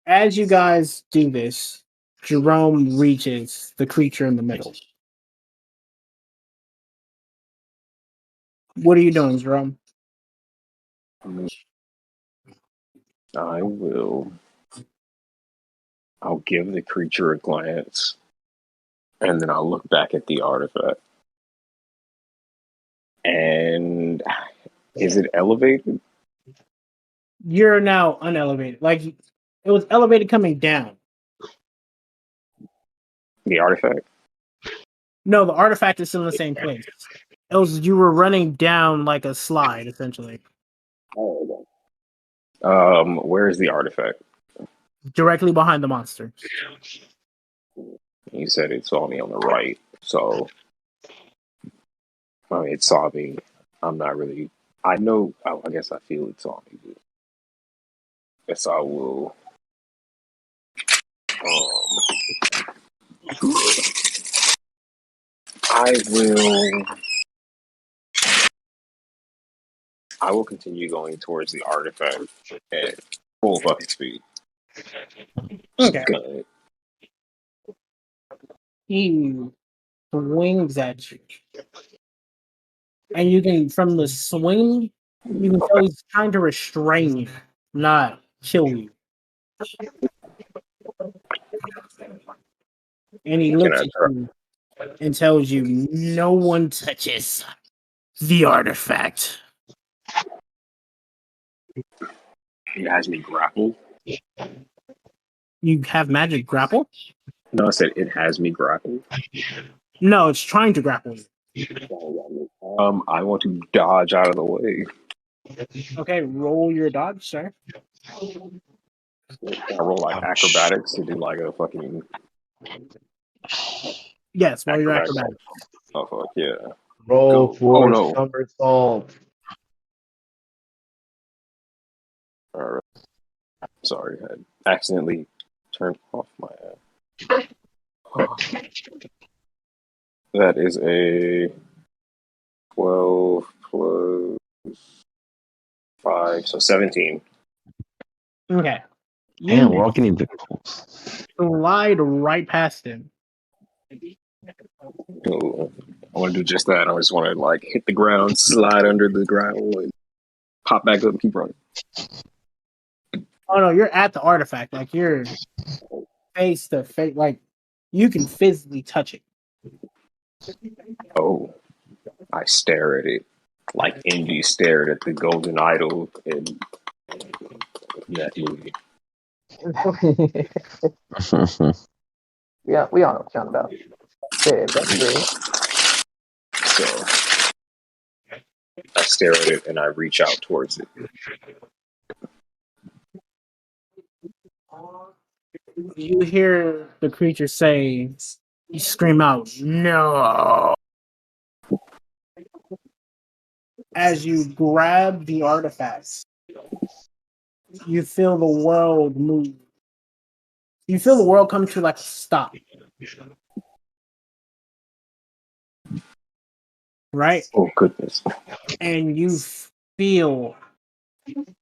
As you guys do this, Jerome reaches the creature in the middle. What are you doing, Jerome?
I will. I'll give the creature a glance, and then I'll look back at the artifact. And is it elevated?
You're now unelevated. Like it was elevated coming down.
The artifact?
No, the artifact is still in the same place. It was you were running down like a slide, essentially,
Oh, where is the artifact?
directly behind the monster.
You said it saw me on the right, so I mean, it saw me. I'm not really. I know. I guess I feel it saw me. But guess I will. I will. I will continue going towards the artifact at full fucking speed.
Okay.
Good.
He swings at you, and you can from the swing, you can tell he's trying to restrain you, not kill you. And he looks
I
at you and tells you, "No one touches the artifact."
It has me grappled.
You have magic grapple?
No, I said it has me grappled.
No, it's trying to grapple you.
I want to dodge out of the way.
Okay, roll your dodge, sir.
I roll like acrobatics to do like a fucking
Yes, roll your
acrobatics.
acrobatics.
Oh fuck yeah!
Roll
Go.
for
Oh no!
somersault.
All right. Sorry, I accidentally turned off my app. That is a 12 plus 5, so 17.
Okay.
Damn,
You
we're all getting the
slide right past him.
Ooh, I want to do just that. I just want to like hit the ground, slide under the ground, and pop back up and keep running.
Oh no, you're at the artifact. Like you're face to face. Like you can physically touch it.
Oh, I stare at it like Indy stared at the golden idol in that movie.
Yeah, we all know what you're talking about. Okay, that's great.
So I stare at it and I reach out towards it.
You hear the creature say, you scream out, "No!" As you grab the artifacts, you feel the world move. You feel the world come to like a stop. Right?
Oh goodness!
And you feel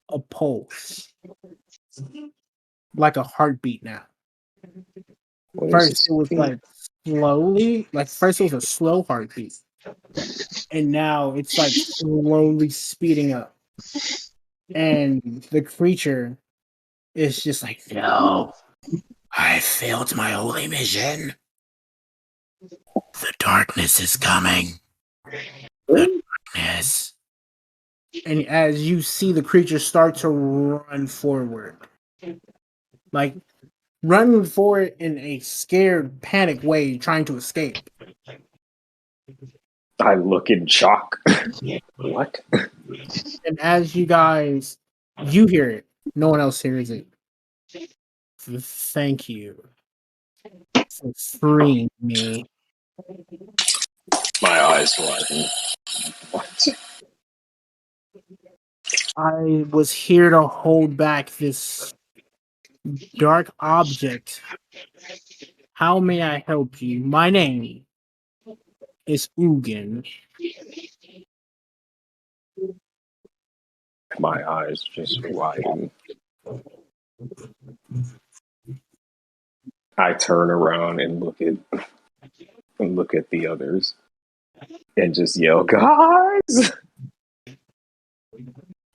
a pulse. Like a heartbeat now.
What is
First
this?
it was like slowly, like first it was a slow heartbeat. And now it's like slowly speeding up. And the creature is just like, "No, I failed my holy mission. The darkness is coming. The darkness." And as you see the creature start to run forward, like run forward in a scared, panic way, trying to escape.
I look in shock. What?
And as you guys, you hear it. No one else hears it. Thank you for freeing me.
My eyes widen. What?
I was here to hold back this dark object. How may I help you? My name is Ugin.
My eyes just widen. I turn around and look at the others and just yell, "Guys!"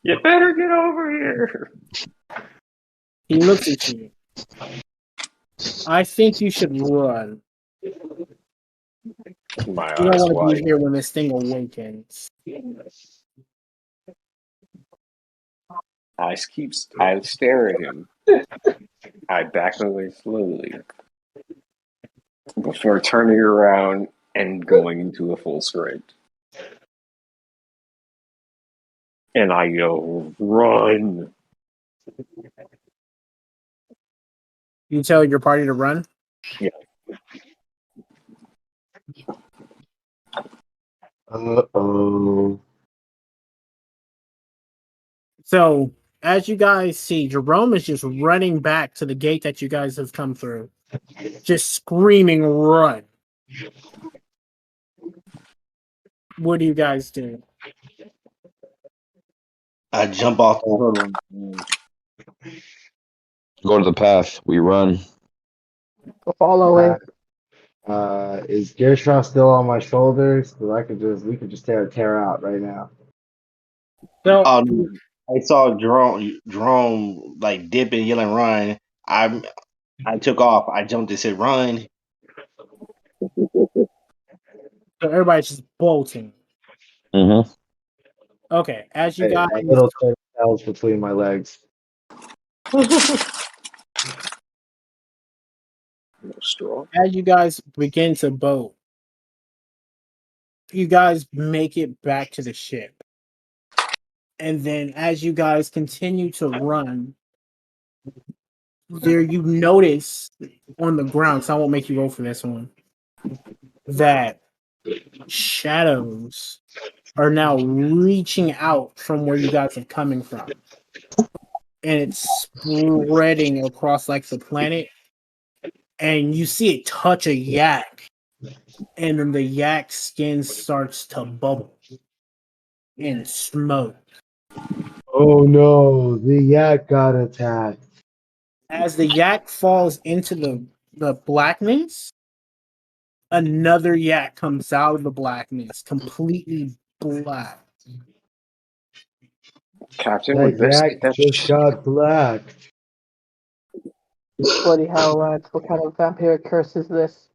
You better get over here.
He looks at you. I think you should run.
My
You don't
eyes
want to
wide.
be here when this thing awakens.
I stare at him. I back away slowly before turning around and going into a full sprint. And I go, run.
You tell your party to run?
Yeah.
Uh-oh.
So, as you guys see, Jerome is just running back to the gate that you guys have come through. Just screaming, run. What do you guys do?
I jump off the hurdle.
Go to the path. We run.
Following.
Is Gearshaw still on my shoulders? Because we could just tear out right now.
So,
I saw Jerome like dipping, yelling, "Run!" I took off. I jumped and said, "Run!"
so everybody's just bolting.
Mm-hmm.
Okay, as you
Hey,
guys
my little tails between my legs.
Straw.
as you guys begin to boat, you guys make it back to the ship. And then as you guys continue to run, there you notice on the ground, so I won't make you go for this one, that shadows are now reaching out from where you guys are coming from. And it's spreading across like the planet. And you see it touch a yak. And then the yak skin starts to bubble and smoke.
Oh no, the yak got attacked.
As the yak falls into the blackness, another yak comes out of the blackness, completely black.
Captain, we
That
best
yak
get that
just got blacked.
Bloody hell, lads. What kind of vampiric curse is this?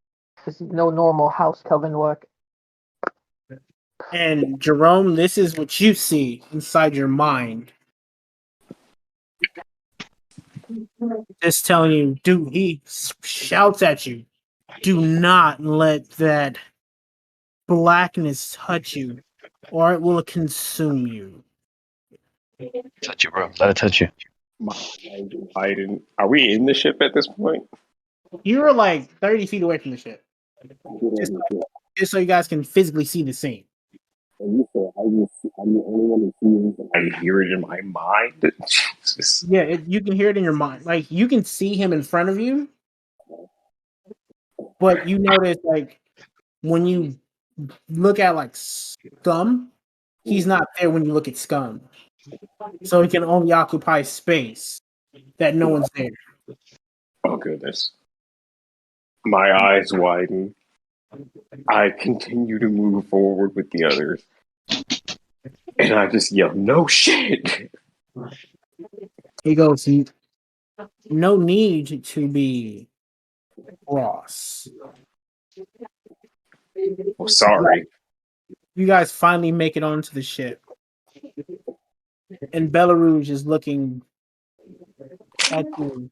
This is no normal house coven work.
And Jerome, this is what you see inside your mind. Just telling you, dude, he shouts at you. Do not let that blackness touch you, or it will consume you.
Touch you, bro. Let it touch you.
My eyes widen. Are we in the ship at this point?
You're like 30 feet away from the ship. Just so you guys can physically see the scene.
And you say I'm the only one who sees. I hear it in my mind. Jesus.
Yeah, you can hear it in your mind. Like, you can see him in front of you, but you notice, like, when you look at, like, Scum, he's not there when you look at Scum. So he can only occupy space that no one's there.
Oh goodness. My eyes widen. I continue to move forward with the others. And I just yell, no shit!
He goes, no need to be cross.
Oh, sorry.
You guys finally make it onto the ship. And Belarus is looking at you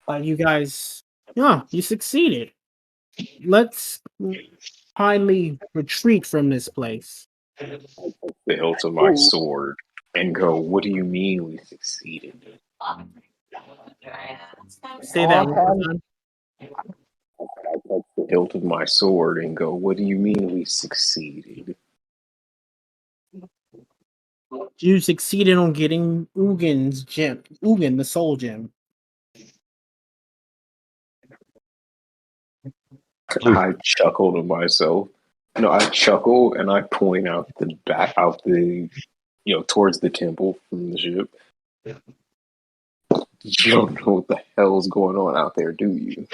like, you guys, yeah, you succeeded. Let's kindly retreat from this place.
The hilt of my sword and go, what do you mean we succeeded?
Say that one more time.
I touch the hilt of my sword and go, what do you mean we succeeded?
You succeeded on getting Ugin's gem. Ugin, the soul gem.
I chuckle to myself. No, I chuckle and I point out towards the temple from the ship. You don't know what the hell's going on out there, do you?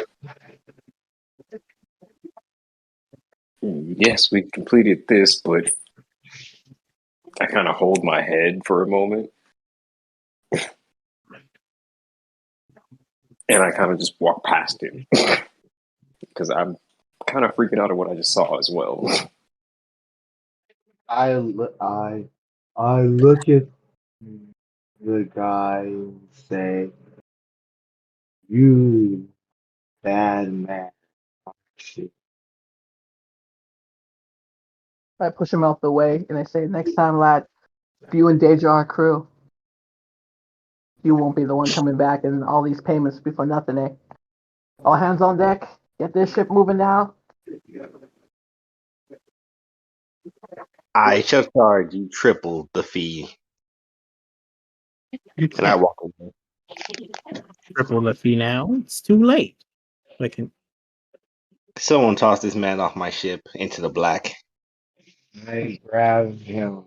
Yes, we completed this, but I kind of hold my head for a moment And I kind of just walk past it because I'm kind of freaking out at what I just saw as well.
I look at the guy and say, "You bad man." Shit.
I push him out the way and I say, next time, lad, if you endanger our crew, you won't be the one coming back and all these payments will be for nothing, eh? All hands on deck. Get this ship moving now.
I shall charge you triple the fee.
You
And I
can't
walk away.
triple the fee now. It's too late. Like,
Someone toss this man off my ship into the black.
I grab him.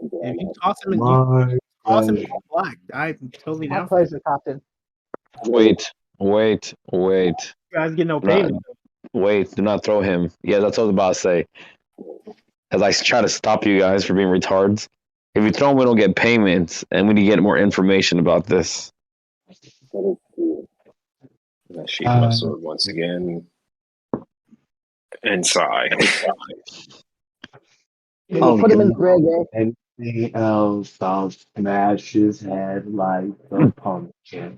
if you toss him,
My
toss him
pleasure.
in black. I'm totally
My
down for it.
pleasure, Captain.
Wait.
You guys get no
Do not,
payment.
do not throw him. Yeah, that's what I was about to say. As I try to stop you guys from being retards. If you throw him, we don't get payments, and we need to get more information about this.
I sheath my sword once again and sigh.
We'll put him in brig, eh?
Anything else, I'll smash his head like a pumpkin.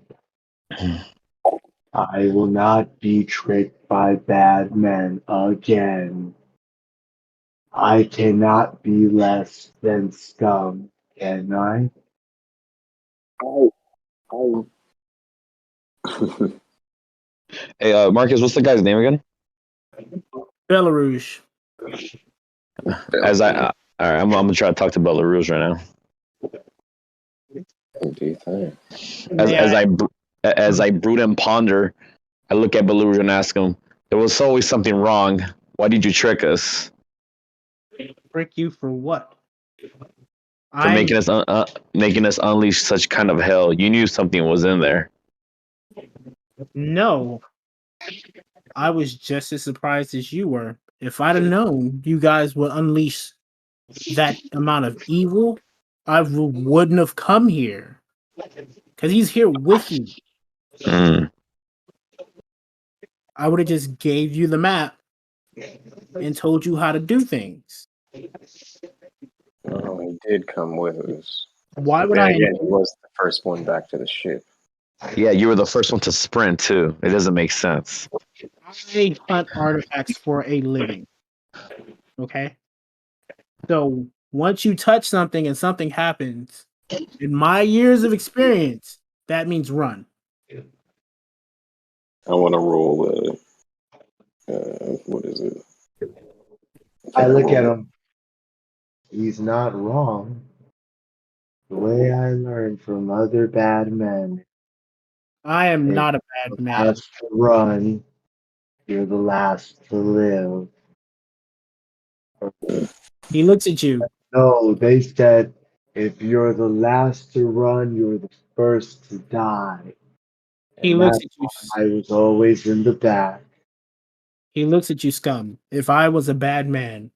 I will not be tricked by bad men again. I cannot be less than scum, can I?
Hey, Marcus, what's the guy's name again?
Belarus.
All right, I'm gonna try to talk to Belarus right now.
What do you think?
As I brood and ponder, I look at Belarus and ask him, "There was always something wrong. Why did you trick us?
Trick you for what?
For making us unleash such kind of hell? You knew something was in there."
No. I was just as surprised as you were. If I'd have known you guys would unleash that amount of evil, I wouldn't have come here. Because he's here with you.
Mm.
I would have just gave you the map and told you how to do things.
Oh, he did come with us.
Why would
Then
I?
again, he was the first one back to the ship.
Yeah, you were the first one to sprint too. It doesn't make sense.
I hunt artifacts for a living. Okay? So once you touch something and something happens, in my years of experience, that means run.
I want to roll. What is it?
I look at him. He's not wrong. The way I learned from other bad men.
I am
If
not a
you're
bad
the
man.
last to run, you're the last to live.
He looks at you.
No, they said if you're the last to run, you're the first to die.
He
And
looks
that's
at you.
why I was always in the back.
He looks at you, scum. If I was a bad man,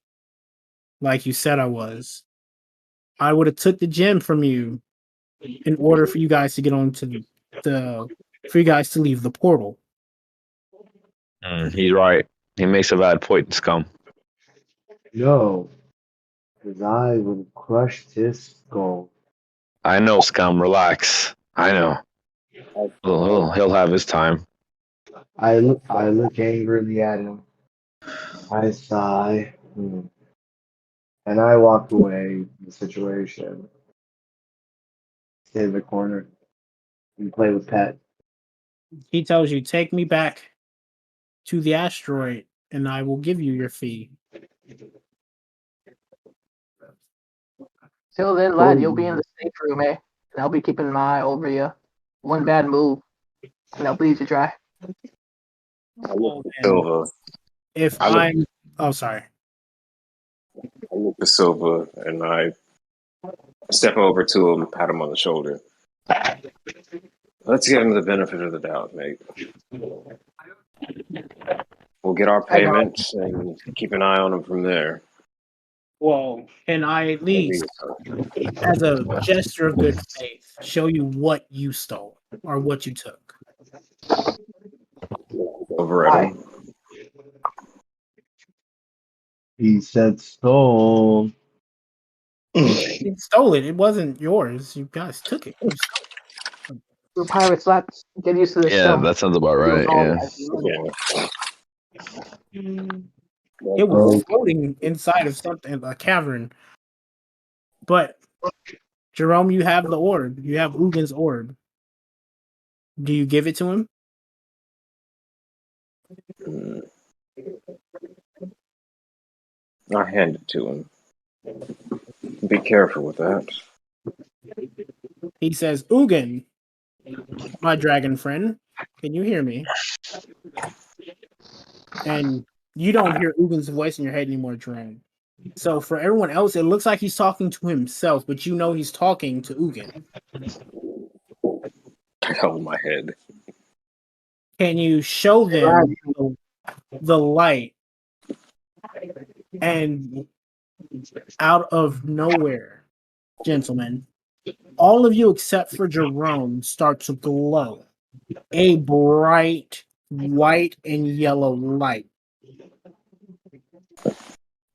like you said I was, I would have took the gem from you in order for you guys to get on to for you guys to leave the portal.
He's right. He makes a valid point, scum.
No, because I would have crushed his skull.
I know, scum. Relax. I know. He'll have his time.
I look angrily at him. I sigh. And I walk away from the situation. Stay in the corner and play with Pet.
He tells you, take me back to the asteroid and I will give you your fee.
Till then, lad, you'll be in the safe room, eh? And I'll be keeping an eye over you. One bad move, and I'll bleed you dry.
Silva.
Oh, sorry.
I look to Silva and I step over to him, pat him on the shoulder. Let's give him the benefit of the doubt, mate. We'll get our payments and keep an eye on him from there.
Well, can I at least, as a gesture of good faith, show you what you stole or what you took?
Overridden.
He said stole.
You stole it. It wasn't yours. You guys took it. You stole
We're pirates. Let's get used to the
Yeah,
show.
that sounds about right. Yeah.
it was floating inside of something, a cavern. But Jerome, you have the orb. You have Ugin's orb. Do you give it to him?
I hand it to him. Be careful with that.
He says, Ugin, my dragon friend, can you hear me? And you don't hear Ugin's voice in your head anymore, Jerome. So for everyone else, it looks like he's talking to himself, but you know he's talking to Ugin.
I hold my head.
Can you show them the light? And out of nowhere, gentlemen, all of you except for Jerome start to glow. A bright white and yellow light.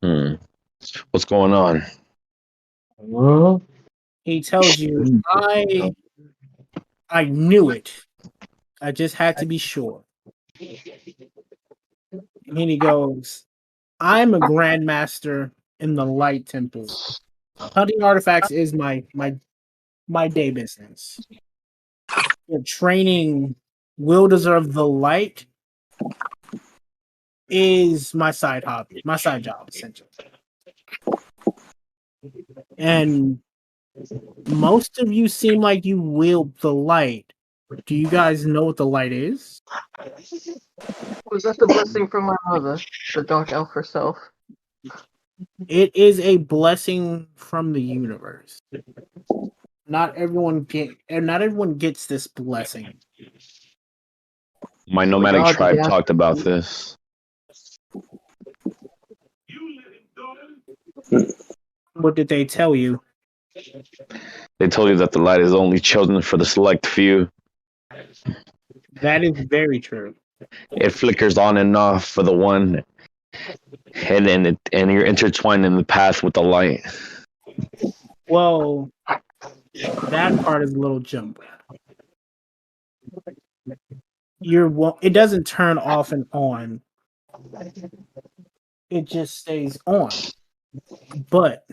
What's going on?
Huh?
He tells you, I knew it. I just had to be sure. And he goes, I'm a grandmaster in the light temple. Hunting artifacts is my day business. Training wielders of the light is my side hobby, my side job, essentially. And most of you seem like you wield the light. Do you guys know what the light is?
Was that the blessing from my mother, the dark elf herself?
It is a blessing from the universe. Not everyone gets this blessing.
My nomadic
God,
tribe
yeah.
talked about this.
What did they tell you?
They told you that the light is only chosen for the select few.
That is very true.
It flickers on and off for the one, and you're intertwined in the path with the light.
Well, that part is a little jump. It doesn't turn off and on. It just stays on. But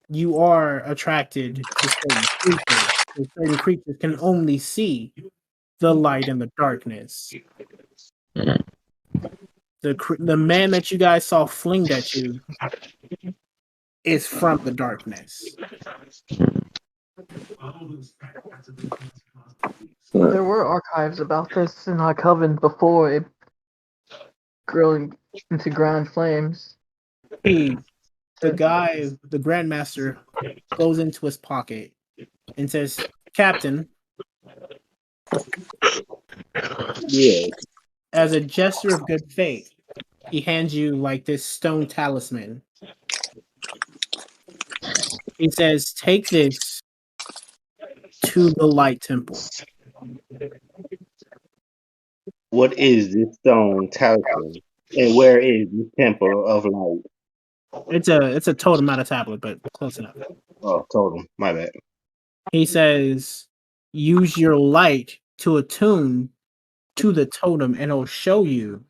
you are attracted to certain creatures. And certain creatures can only see the light and the darkness. The man that you guys saw flinged at you is from the darkness.
There were archives about this in our coven before it grew into grand flames.
The Grandmaster, goes into his pocket and says, Captain,
Yeah.
as a gesture of good faith, he hands you like this stone talisman. He says, take this to the light temple.
What is this stone talisman? And where is the temple of light?
It's a totem, not a tablet, but close enough.
Oh, totem. My bad.
He says, use your light to attune to the totem and it'll show you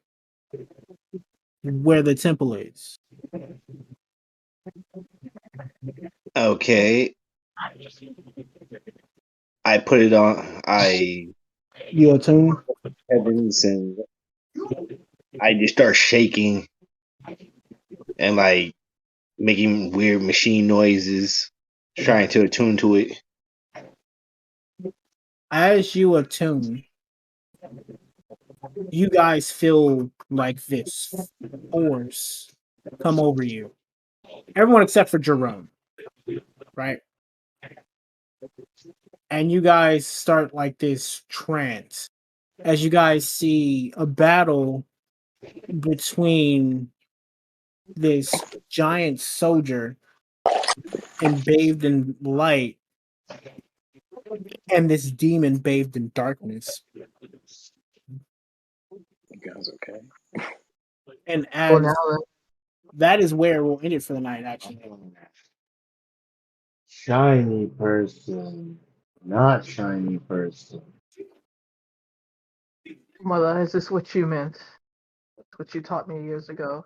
where the temple is.
Okay. I put it on.
You attune?
Heavens, and I just start shaking and like making weird machine noises, trying to attune to it.
As you attune, you guys feel like this force come over you. Everyone except for Jerome, right? And you guys start like this trance as you guys see a battle between this giant soldier bathed in light and this demon bathed in darkness.
guys okay?
And
Well,
as
now
that is where we'll end it for the night, actually.
Shiny person, not shiny person.
Mother, is this what you meant? What you taught me years ago?